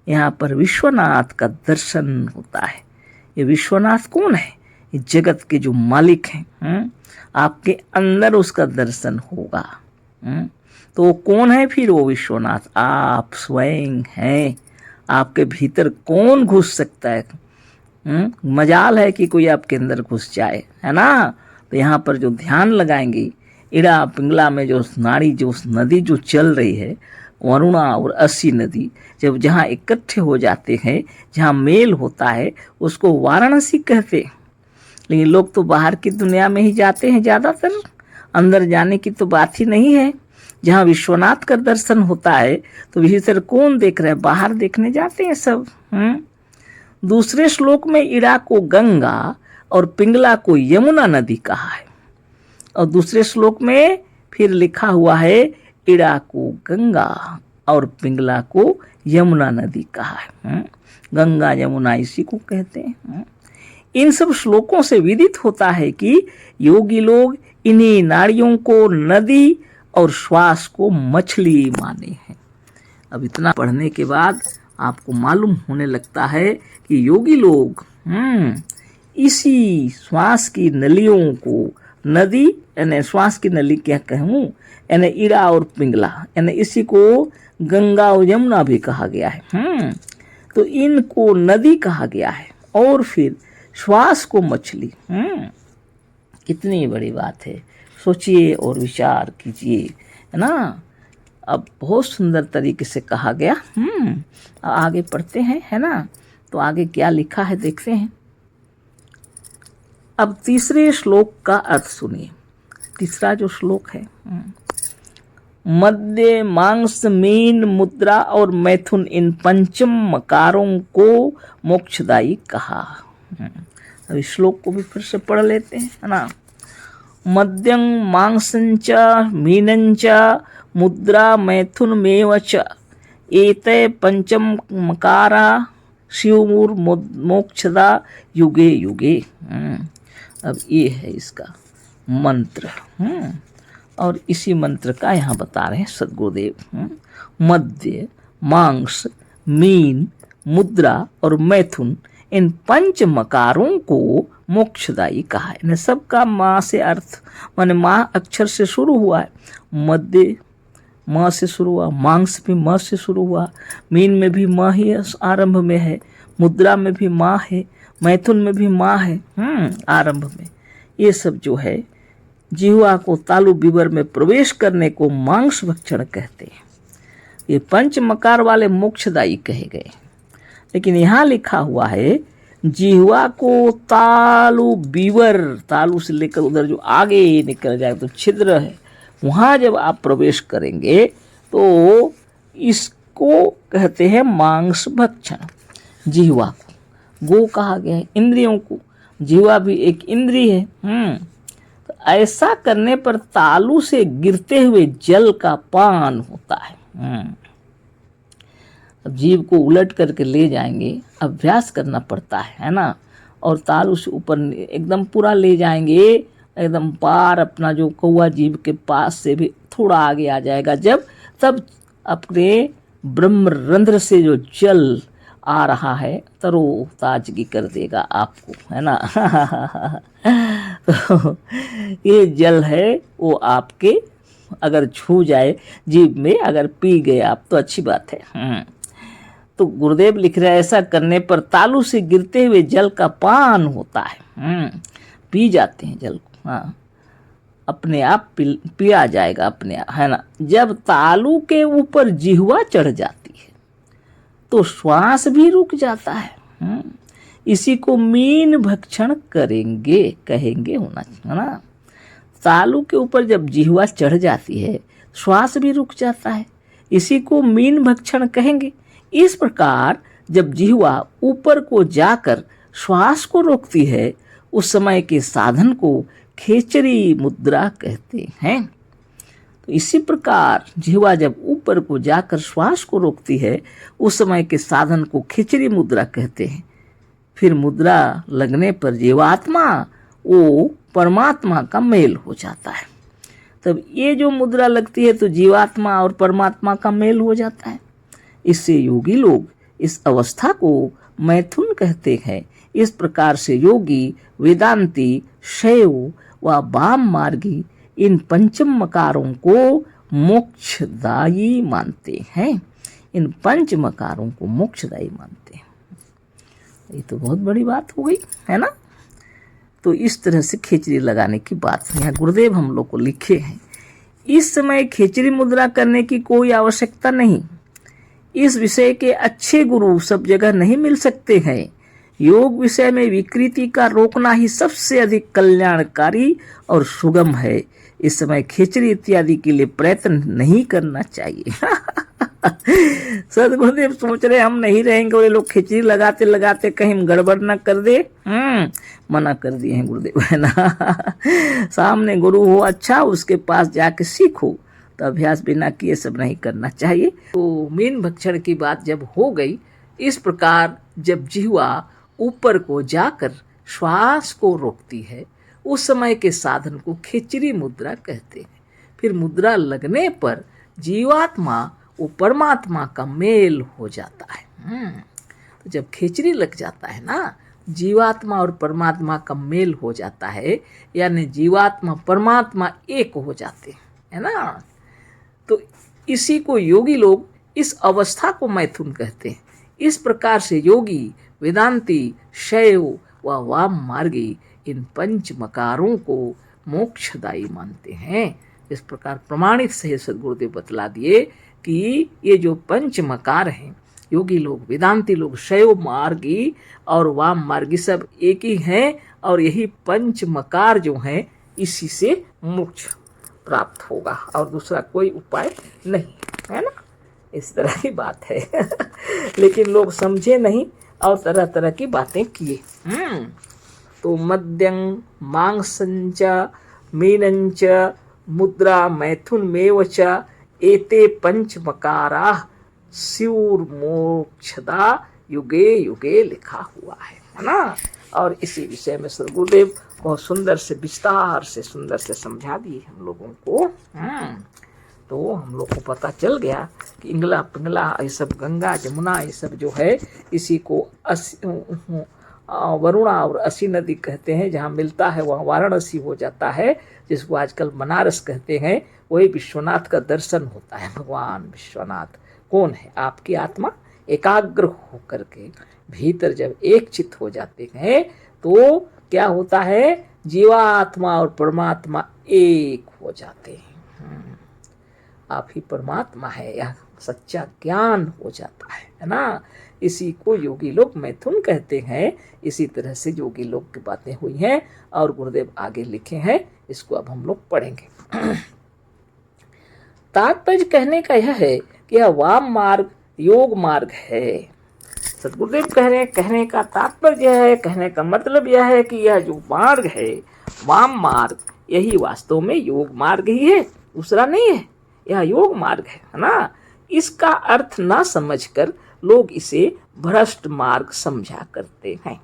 यहाँ पर विश्वनाथ का दर्शन होता है। ये विश्वनाथ कौन है, ये जगत के जो मालिक हैं। आपके अंदर उसका दर्शन होगा। तो वो कौन है फिर, वो विश्वनाथ आप स्वयं हैं। आपके भीतर कौन घुस सकता है, मजाल है कि कोई आपके अंदर घुस जाए, है ना। तो यहाँ पर जो ध्यान लगाएंगे, इड़ा पिंगला में जो नाड़ी, जो नदी जो चल रही है, वरुणा और असी नदी, जब जहाँ इकट्ठे हो जाते हैं, जहाँ मेल होता है, उसको वाराणसी कहते हैं। लेकिन लोग तो बाहर की दुनिया में ही जाते हैं ज़्यादातर, अंदर जाने की तो बात ही नहीं है। जहाँ विश्वनाथ का दर्शन होता है तो भीतर कौन देख रहे हैं, बाहर देखने जाते हैं सब। दूसरे श्लोक में इड़ा को गंगा और पिंगला को यमुना नदी कहा है, और दूसरे श्लोक में फिर लिखा हुआ है इड़ा को गंगा और पिंगला को यमुना नदी कहा है। गंगा यमुना इसी को कहते हैं। इन सब श्लोकों से विदित होता है कि योगी लोग इन्हीं नाड़ियों को नदी और श्वास को मछली माने हैं। अब इतना पढ़ने के बाद आपको मालूम होने लगता है कि योगी लोग इसी श्वास की नलियों को नदी, यानी श्वास की नली क्या कहूँ, यानी इड़ा और पिंगला, यानी इसी को गंगा और यमुना भी कहा गया है। तो इनको नदी कहा गया है, और फिर श्वास को मछली। कितनी बड़ी बात है, सोचिए और विचार कीजिए, है ना। अब बहुत सुंदर तरीके से कहा गया। आगे पढ़ते हैं, है ना। तो आगे क्या लिखा है देखते हैं। अब तीसरे श्लोक का अर्थ सुनिए। तीसरा जो श्लोक है, मध्य मांस मीन मुद्रा और मैथुन, इन पंचम मकारों को मोक्षदायी कहा। अब इस श्लोक को भी फिर से पढ़ लेते हैं, है ना। मध्यं मांसंच मीनंच मुद्रा मैथुन मेवच, एते पंचम मकारा शिवमूर मोक्षदा युगे युगे। अब ये है इसका मंत्र। और इसी मंत्र का यहाँ बता रहे हैं सद्गुरुदेव। मध्य, मांस, मीन, मुद्रा और मैथुन, इन पंच मकारों को मोक्षदायी कहा है। इन सबका माँ से अर्थ, माने माँ अक्षर से शुरू हुआ है। मध्य माँ से शुरू हुआ, मांस भी माँ से शुरू हुआ, मीन में भी माँ ही आरंभ में है, मुद्रा में भी माँ है, मैथुन में भी माँ है आरंभ में। ये सब जो है जिह्वा को तालु बिबर में प्रवेश करने को मांस भक्षण कहते हैं। ये पंच मकार वाले मोक्षदायी कहे गए। लेकिन यहाँ लिखा हुआ है जिह्वा को तालु बिवर, तालु से लेकर उधर जो आगे निकल जाए तो छिद्र है, वहाँ जब आप प्रवेश करेंगे तो इसको कहते हैं मांस भक्षण। जिह्वा को गो कहा गया है, इंद्रियों को, जिह्वा भी एक इंद्रिय है। तो ऐसा करने पर तालु से गिरते हुए जल का पान होता है। अब जीव को उलट करके ले जाएंगे, अभ्यास करना पड़ता है ना। और तालु से ऊपर एकदम पूरा ले जाएंगे, एकदम पार अपना जो कौवा जीव के पास से भी थोड़ा आगे आ जाएगा जब, तब अपने ब्रह्मरंध्र से जो जल आ रहा है तरो ताजगी कर देगा आपको, है ना। तो ये जल है वो आपके अगर छू जाए जीभ में, अगर पी गए आप तो अच्छी बात है। तो गुरुदेव लिख रहे हैं ऐसा करने पर तालु से गिरते हुए जल का पान होता है। पी जाते हैं जल को, हाँ, अपने आप पिया जाएगा अपने आप, है ना। जब तालु के ऊपर जिह्वा चढ़ जाती है तो श्वास भी रुक जाता है। इसी को मीन भक्षण करेंगे कहेंगे होना, है ना। तालु के ऊपर जब जिह्वा चढ़ जाती है श्वास भी रुक जाता है, इसी को मीन भक्षण कहेंगे। इस प्रकार जब जिह्वा ऊपर को जाकर श्वास को रोकती है उस समय के साधन को खेचरी मुद्रा कहते हैं। तो इसी प्रकार जिह्वा जब ऊपर को जाकर श्वास को रोकती है उस समय के साधन को खेचरी मुद्रा कहते हैं। फिर मुद्रा लगने पर जीवात्मा वो परमात्मा का मेल हो जाता है। तब ये जो मुद्रा लगती है तो जीवात्मा और परमात्मा का मेल हो जाता है। इससे योगी लोग इस अवस्था को मैथुन कहते हैं। इस प्रकार से योगी वेदांती शैव व वाम मार्गी इन पंचम मकारों को मोक्षदायी मानते हैं। इन पंच मकारों को मोक्षदायी मानते हैं। ये तो बहुत बड़ी बात हो गई, है ना। तो इस तरह से खेचरी लगाने की बात यहाँ गुरुदेव हम लोग को लिखे हैं। इस समय खेचरी मुद्रा करने की कोई आवश्यकता नहीं। इस विषय के अच्छे गुरु सब जगह नहीं मिल सकते हैं। योग विषय में विकृति का रोकना ही सबसे अधिक कल्याणकारी और सुगम है। इस समय खेचरी इत्यादि के लिए प्रयत्न नहीं करना चाहिए। सदगुरुदेव सोच रहे हम नहीं रहेंगे, वो लोग खिचड़ी लगाते लगाते कहीं गड़बड़ ना कर दे। मना कर दिए हैं गुरुदेव, है ना। सामने गुरु हो अच्छा, उसके पास जाके सीखो। तो अभ्यास बिना किए सब नहीं करना चाहिए। तो मीन भक्षण की बात जब हो गई, इस प्रकार जब जिह्वा ऊपर को जाकर श्वास को रोकती है उस समय के साधन को खेचरी मुद्रा कहते हैं। फिर मुद्रा लगने पर जीवात्मा वो परमात्मा का मेल हो जाता है। तो जब खेचरी लग जाता है ना, जीवात्मा और परमात्मा का मेल हो जाता है, यानी जीवात्मा परमात्मा एक हो जाते हैं, है ना। तो इसी को योगी लोग इस अवस्था को मैथुन कहते हैं। इस प्रकार से योगी वेदांती शैव व वाम मार्गी इन पंच मकारों को मोक्षदायी मानते हैं। इस प्रकार प्रमाणित से सदगुरुदेव बतला दिए कि ये जो पंच मकार हैं, योगी लोग वेदांती लोग शैव मार्गी और वाम मार्गी सब एक ही हैं, और यही पंच मकार जो हैं इसी से मोक्ष प्राप्त होगा और दूसरा कोई उपाय नहीं, है ना। इस तरह की बात है। लेकिन लोग समझे नहीं और तरह तरह की बातें किए। तो मद्यं मांसंच मीनंच मुद्रा मैथुन मेवच एते पंच मकारा स्युर्मोक्षदा युगे युगे लिखा हुआ है ना। और इसी विषय में सदगुरुदेव बहुत सुंदर से विस्तार से सुंदर से समझा दिए हम लोगों को। तो हम लोग को पता चल गया कि इंगला पिंगला ये सब गंगा जमुना ये सब जो है इसी को वरुणा और असी नदी कहते हैं। जहाँ मिलता है वहाँ वाराणसी हो जाता है, जिसको आजकल बनारस कहते हैं। वही विश्वनाथ का दर्शन होता है। भगवान विश्वनाथ कौन है? आपकी आत्मा एकाग्र होकर के भीतर जब एक चित्त हो जाते हैं तो क्या होता है? जीवात्मा और परमात्मा एक हो जाते हैं। आप ही परमात्मा है, यह सच्चा ज्ञान हो जाता है ना। इसी को योगी लोग मैथुन कहते हैं। इसी तरह से योगी लोग की बातें हुई हैं और गुरुदेव आगे लिखे हैं, इसको अब हम लोग पढ़ेंगे। तात्पर्य कहने का यह है कि यह वाम मार्ग योग मार्ग है। सदगुरुदेव कह रहे हैं, कहने का तात्पर्य यह है, कहने का मतलब यह है कि यह जो मार्ग है वाम मार्ग, यही वास्तव में योग मार्ग ही है, दूसरा नहीं है। यह योग मार्ग है ना। इसका अर्थ ना समझकर लोग इसे भ्रष्ट मार्ग समझा करते हैं।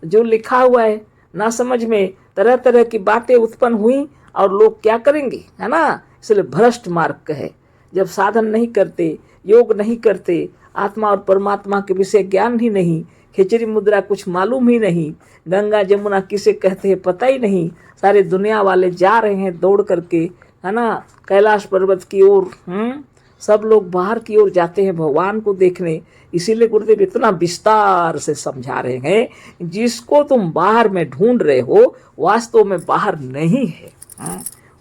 जो लिखा हुआ है ना समझ में तरह तरह की बातें उत्पन्न हुई और लोग क्या करेंगे, है ना, इसलिए भ्रष्ट मार्ग कहे। जब साधन नहीं करते, योग नहीं करते, आत्मा और परमात्मा के विषय ज्ञान ही नहीं, खिचड़ी मुद्रा कुछ मालूम ही नहीं, गंगा जमुना किसे कहते हैं पता ही नहीं, सारे दुनिया वाले जा रहे हैं दौड़ करके, है ना, कैलाश पर्वत की ओर, सब लोग बाहर की ओर जाते हैं भगवान को देखने। इसीलिए गुरुदेव इतना विस्तार से समझा रहे हैं, जिसको तुम बाहर में ढूंढ रहे हो वास्तव में बाहर नहीं है,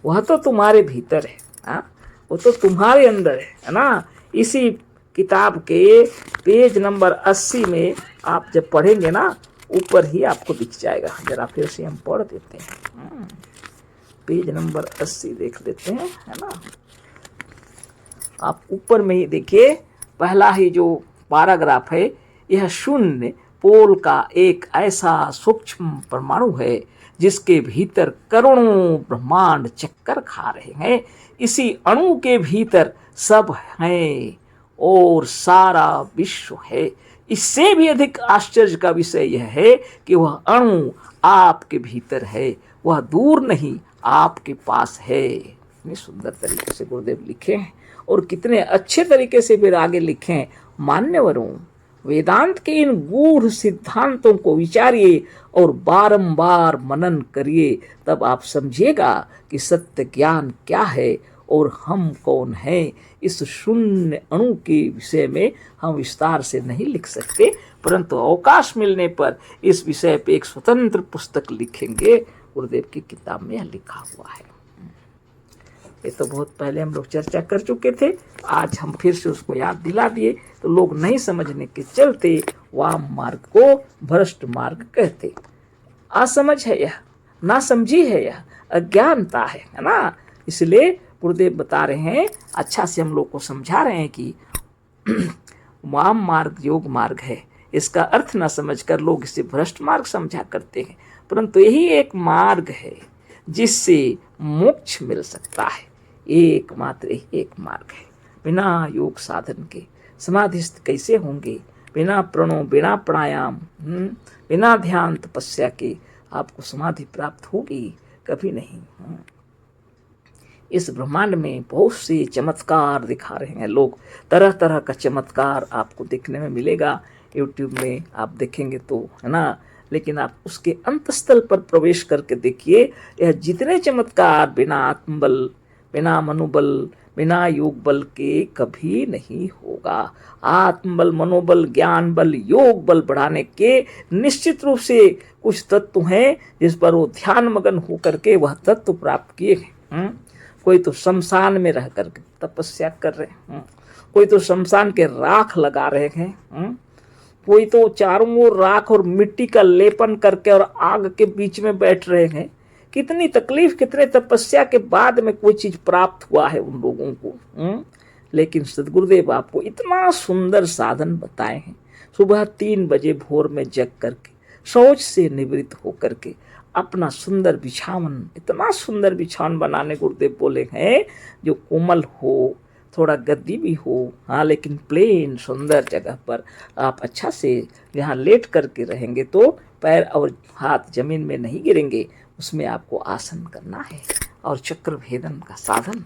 वह तो तुम्हारे भीतर है, वो तो तुम्हारे अंदर है ना। इसी किताब के पेज नंबर 80 में आप जब पढ़ेंगे ना, ऊपर ही आपको दिख जाएगा। जरा फिर से हम पढ़ देते हैं, पेज नंबर 80 देख लेते हैं, है ना। आप ऊपर में ही देखिए, पहला ही जो पैराग्राफ है, यह शून्य पोल का एक ऐसा सूक्ष्म परमाणु है जिसके भीतर करोड़ों ब्रह्मांड चक्कर खा रहे हैं। इसी अणु के भीतर सब है और सारा विश्व है। इससे भी अधिक आश्चर्य का विषय यह है कि वह अणु आपके भीतर है, वह दूर नहीं आपके पास है। इतनी सुंदर तरीके से गुरुदेव लिखे हैं और कितने अच्छे तरीके से फिर आगे लिखे हैं। मान्यवरों, वेदांत के इन गूढ़ सिद्धांतों को विचारिए और बारंबार मनन करिए, तब आप समझिएगा कि सत्य ज्ञान क्या है और हम कौन हैं। इस शून्य अणु के विषय में हम विस्तार से नहीं लिख सकते, परंतु अवकाश मिलने पर इस विषय पे एक स्वतंत्र पुस्तक लिखेंगे। गुरुदेव की किताब में यह लिखा हुआ है। ये तो बहुत पहले हम लोग चर्चा कर चुके थे, आज हम फिर से उसको याद दिला दिए। तो लोग नहीं समझने के चलते वाम मार्ग को भ्रष्ट मार्ग कहते। असमझ है यह, ना समझी है यह, अज्ञानता है ना। इसलिए गुरुदेव बता रहे हैं, अच्छा से हम लोग को समझा रहे हैं कि वाम मार्ग योग मार्ग है। इसका अर्थ न समझकर लोग इसे भ्रष्ट मार्ग समझा करते हैं, परंतु यही एक मार्ग है जिससे मोक्ष मिल सकता है। एकमात्र एक मार्ग है। बिना योग साधन के समाधिस्थ कैसे होंगे? बिना प्रणो, बिना प्राणायाम, बिना ध्यान तपस्या के आपको समाधि प्राप्त होगी कभी नहीं। इस ब्रह्मांड में बहुत से चमत्कार दिखा रहे हैं लोग, तरह तरह का चमत्कार आपको देखने में मिलेगा। यूट्यूब में आप देखेंगे तो, है ना, लेकिन आप उसके अंतस्थल पर प्रवेश करके देखिए, यह जितने चमत्कार बिना आत्मबल, बिना मनोबल, बिना योग बल के कभी नहीं होगा। आत्मबल, मनोबल, ज्ञान बल, योग बल बढ़ाने के निश्चित रूप से कुछ तत्व हैं जिस पर वो ध्यान मगन होकर के वह तत्व प्राप्त किए हैं। कोई तो शमशान में रह कर तपस्या कर रहे हैं, कोई तो शमशान के राख लगा रहे हैं, कोई तो चारों ओर राख और मिट्टी का लेपन करके और आग के बीच में बैठ रहे हैं। कितनी तकलीफ, कितने तपस्या के बाद में कोई चीज प्राप्त हुआ है उन लोगों को। लेकिन सद्गुरुदेव आपको इतना सुंदर साधन बताए हैं। सुबह 3 बजे भोर में जग करके, शौच से निवृत्त होकर के अपना सुंदर बिछावन, इतना सुंदर बिछावन बनाने गुरुदेव बोले हैं जो कोमल हो, थोड़ा गद्दी भी हो, हाँ, लेकिन प्लेन सुंदर जगह पर आप अच्छा से यहाँ लेट करके रहेंगे तो पैर और हाथ जमीन में नहीं गिरेंगे। उसमें आपको आसन करना है और चक्र भेदन का साधन,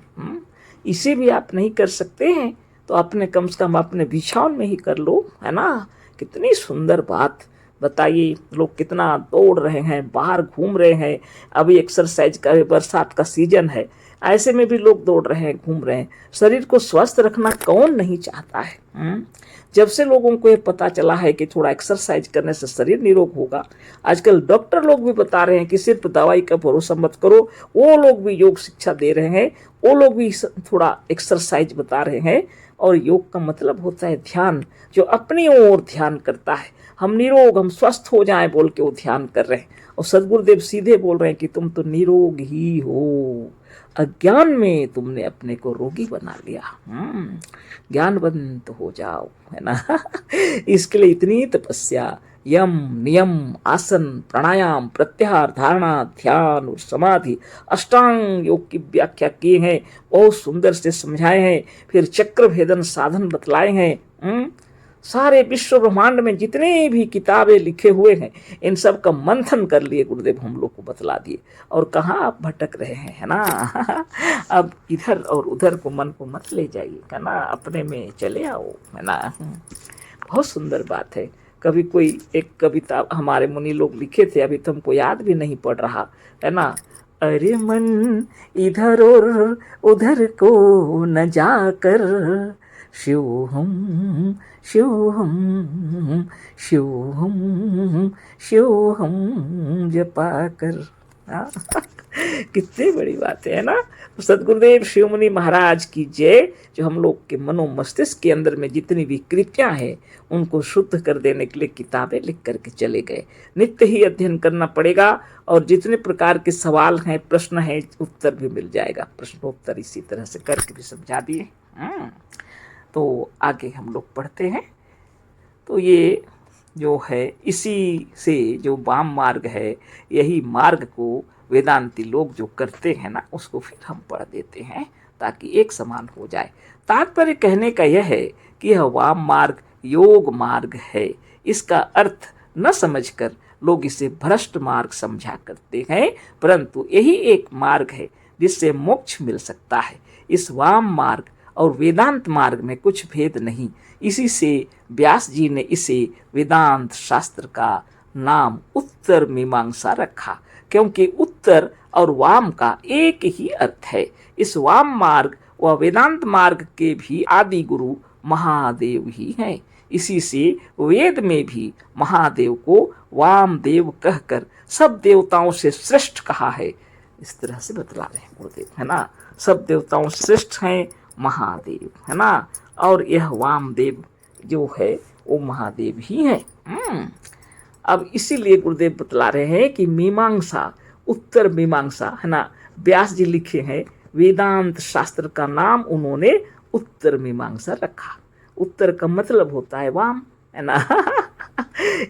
इसे भी आप नहीं कर सकते हैं तो अपने कम से कम अपने बिछावन में ही कर लो, है ना। कितनी सुंदर बात बताइए। लोग कितना दौड़ रहे हैं, बाहर घूम रहे हैं। अभी एक्सरसाइज का, बरसात का सीजन है, ऐसे में भी लोग दौड़ रहे हैं, घूम रहे हैं। शरीर को स्वस्थ रखना कौन नहीं चाहता है। जब से लोगों को ये पता चला है कि थोड़ा एक्सरसाइज करने से शरीर निरोग होगा, आजकल डॉक्टर लोग भी बता रहे हैं कि सिर्फ दवाई का भरोसा मत करो। वो लोग भी योग शिक्षा दे रहे हैं, वो लोग भी थोड़ा एक्सरसाइज बता रहे हैं। और योग का मतलब होता है ध्यान, जो अपनी ओर ध्यान करता है। हम निरोग, हम स्वस्थ हो जाएं बोल के वो ध्यान कर रहे हैं। और सद्गुरुदेव सीधे बोल रहे हैं कि तुम तो निरोग ही हो, अज्ञान में तुमने अपने को रोगी बना लिया। ज्ञानवंत हो जाओ, है ना। इसके लिए इतनी तपस्या, यम, नियम, आसन, प्राणायाम, प्रत्याहार, धारणा, ध्यान और समाधि, अष्टांग योग की व्याख्या की है, बहुत सुंदर से समझाए हैं। फिर चक्र भेदन साधन बतलाए हैं। सारे विश्व ब्रह्मांड में जितने भी किताबें लिखे हुए हैं इन सब का मंथन कर लिए गुरुदेव हम लोग को बतला दिए। और कहाँ आप भटक रहे हैं, है ना। अब इधर और उधर को मन को मत ले जाइए, है ना, अपने में चले आओ, है ना। बहुत सुंदर बात है। कभी कोई एक कविता हमारे मुनि लोग लिखे थे, अभी तुमको याद भी नहीं पड़ रहा, है ना। अरे मन इधर और उधर को न जाकर शिवहम शिवहम शिवहम शिवहम जपा कर। कितनी बड़ी बात है ना। तो सदगुरुदेव शिवमुनि महाराज की जय, जो हम लोग के मनो मस्तिष्क के अंदर में जितनी विकृतियां हैं उनको शुद्ध कर देने के लिए किताबें लिख करके चले गए। नित्य ही अध्ययन करना पड़ेगा और जितने प्रकार के सवाल हैं, प्रश्न हैं, उत्तर भी मिल जाएगा। प्रश्नोत्तर इसी तरह से करके भी समझा दिए। तो आगे हम लोग पढ़ते हैं। तो ये जो है इसी से जो वाम मार्ग है, यही मार्ग को वेदांती लोग जो करते हैं ना, उसको फिर हम पढ़ देते हैं ताकि एक समान हो जाए। तात्पर्य कहने का यह है कि यह वाम मार्ग योग मार्ग है। इसका अर्थ न समझकर लोग इसे भ्रष्ट मार्ग समझा करते हैं, परंतु यही एक मार्ग है जिससे मोक्ष मिल सकता है। इस वाम मार्ग और वेदांत मार्ग में कुछ भेद नहीं। इसी से व्यास जी ने इसे वेदांत शास्त्र का नाम उत्तर मीमांसा रखा, क्योंकि उत्तर और वाम का एक ही अर्थ है। इस वाम मार्ग व वेदांत मार्ग के भी आदि गुरु महादेव ही हैं। इसी से वेद में भी महादेव को वामदेव कहकर सब देवताओं से श्रेष्ठ कहा है। इस तरह से बतला रहे हैं गुरुदेव, है ना। सब देवताओं से श्रेष्ठ हैं महादेव, है ना। और यह वामदेव जो है वो महादेव ही है। अब इसीलिए गुरुदेव बतला रहे हैं कि मीमांसा, उत्तर मीमांसा, है ना। व्यास जी लिखे हैं, वेदांत शास्त्र का नाम उन्होंने उत्तर मीमांसा रखा। उत्तर का मतलब होता है वाम, है ना।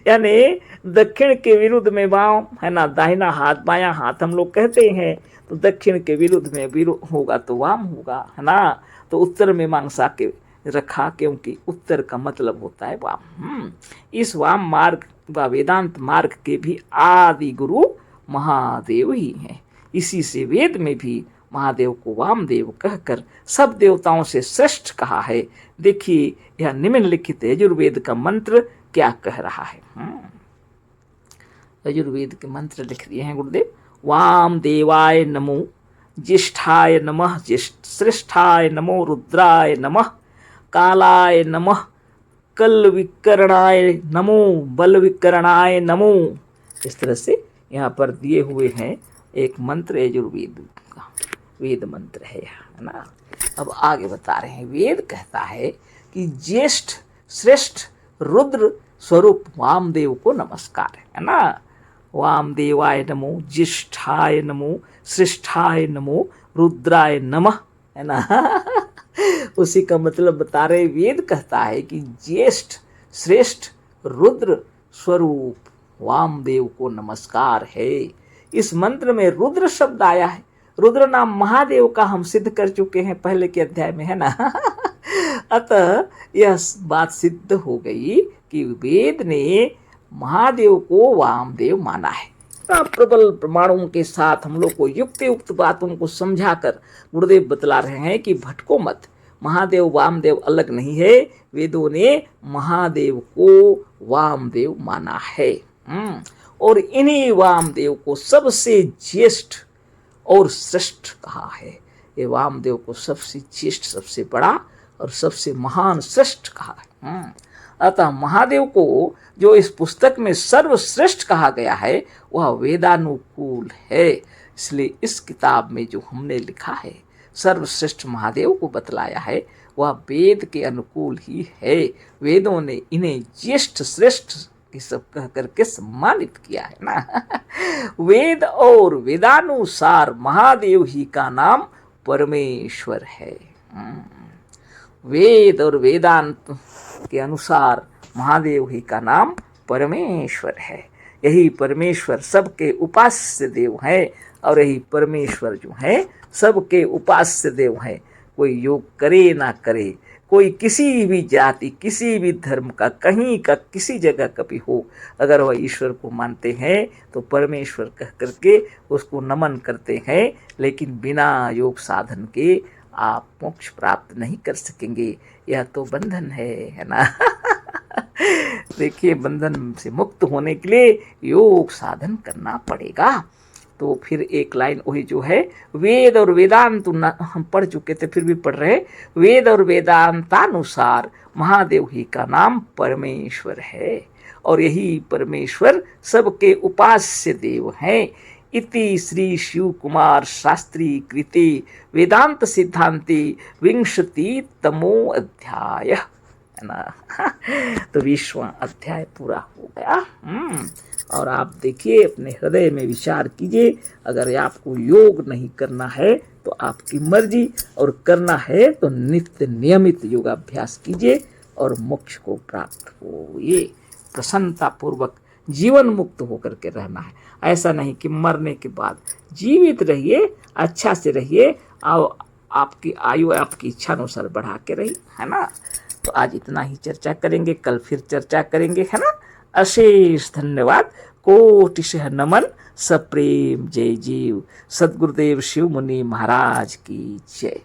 यानी दक्षिण के विरुद्ध में वाम, है ना। दाहिना हाथ बायां हाथ हम लोग कहते हैं, तो दक्षिण के विरुद्ध में विरुद्ध होगा तो वाम होगा, है ना। तो उत्तर मीमांसा के रखा क्योंकि उत्तर का मतलब होता है वाम। इस वाम मार्ग व वेदांत मार्ग के भी आदि गुरु महादेव ही हैं। इसी से वेद में भी महादेव को वामदेव कहकर सब देवताओं से श्रेष्ठ कहा है। देखिए यह निम्नलिखित यजुर्वेद का मंत्र क्या कह रहा है। यजुर्वेद के मंत्र लिख दिए हैं गुरुदेव। वाम देवाय नमो, ज्येष्ठाय नमः, श्रेष्ठाय नमो, रुद्राय नमः, कालाय नमः, कल विकरणाय नमो, बल विकरणाय नमो। इस तरह से यहाँ पर दिए हुए हैं एक मंत्र यजुर्वेद का, वेद मंत्र है ना। अब आगे बता रहे हैं, वेद कहता है कि ज्येष्ठ श्रेष्ठ रुद्र स्वरूप वामदेव को नमस्कार, है ना। वामदेवाय नमो, ज्येष्ठाय नमो, श्रेष्ठाय नमो, रुद्राय नमः, है ना। उसी का मतलब बता रहे। वेद कहता है कि ज्येष्ठ श्रेष्ठ रुद्र स्वरूप वामदेव को नमस्कार है। इस मंत्र में रुद्र शब्द आया है। रुद्र नाम महादेव का हम सिद्ध कर चुके हैं पहले के अध्याय में, है ना। अतः यह बात सिद्ध हो गई कि वेद ने महादेव को वामदेव माना है। प्रबल प्रमाणों के साथ हम लोग को युक्त युक्त बातों को समझाकर गुरुदेव बतला रहे हैं कि भटको मत। महादेव वामदेव अलग नहीं है। वेदों ने महादेव को वामदेव माना है। और इन्हीं वामदेव को सबसे ज्येष्ठ और श्रेष्ठ कहा है। ये वामदेव को सबसे ज्येष्ठ, सबसे बड़ा और सबसे महान श्रेष्ठ कहा है। अतः महादेव को जो इस पुस्तक में सर्वश्रेष्ठ कहा गया है वह वेदानुकूल है। इसलिए इस किताब में जो हमने लिखा है सर्वश्रेष्ठ महादेव को बतलाया है वह वेद के अनुकूल ही है। वेदों ने इन्हें ज्येष्ठ श्रेष्ठ ये सब कह करके सम्मानित किया है ना। वेद और वेदानुसार महादेव ही का नाम परमेश्वर है। वेद और वेदांत के अनुसार महादेव ही का नाम परमेश्वर है। यही परमेश्वर सबके उपास्य देव है और यही परमेश्वर जो है सबके उपास्य देव है। कोई योग करे ना करे, कोई किसी भी जाति, किसी भी धर्म का, कहीं का, किसी जगह का भी हो, अगर वह ईश्वर को मानते हैं तो परमेश्वर कह करके उसको नमन करते हैं, लेकिन बिना योग साधन के आप मोक्ष प्राप्त नहीं कर सकेंगे। यह तो बंधन है ना। देखिए, बंधन से मुक्त होने के लिए योग साधन करना पड़ेगा। तो फिर एक लाइन वही जो है, वेद और वेदांत हम पढ़ चुके थे, फिर भी पढ़ रहे, वेद और वेदांतानुसार महादेव ही का नाम परमेश्वर है, और यही परमेश्वर सबके उपास्य देव हैं। इति श्री शिव कुमार शास्त्री कृते वेदांत सिद्धांति विंशति तमो अध्याय, है ना। तो 20वां अध्याय पूरा हो गया। और आप देखिए, अपने हृदय में विचार कीजिए, अगर आपको योग नहीं करना है तो आपकी मर्जी, और करना है तो नित्य नियमित योगाभ्यास कीजिए और मोक्ष को प्राप्त हो। ये प्रसन्नता पूर्वक जीवन मुक्त होकर के रहना है। ऐसा नहीं कि मरने के बाद जीवित रहिए, अच्छा से रहिए, और आपकी आयु आपकी इच्छा अनुसार बढ़ा के रही, है ना। तो आज इतना ही चर्चा करेंगे, कल फिर चर्चा करेंगे, है ना। अशेष धन्यवाद, कोटिशः नमन, सप्रेम जय जीव। सद्गुरुदेव शिव मुनि महाराज की जय।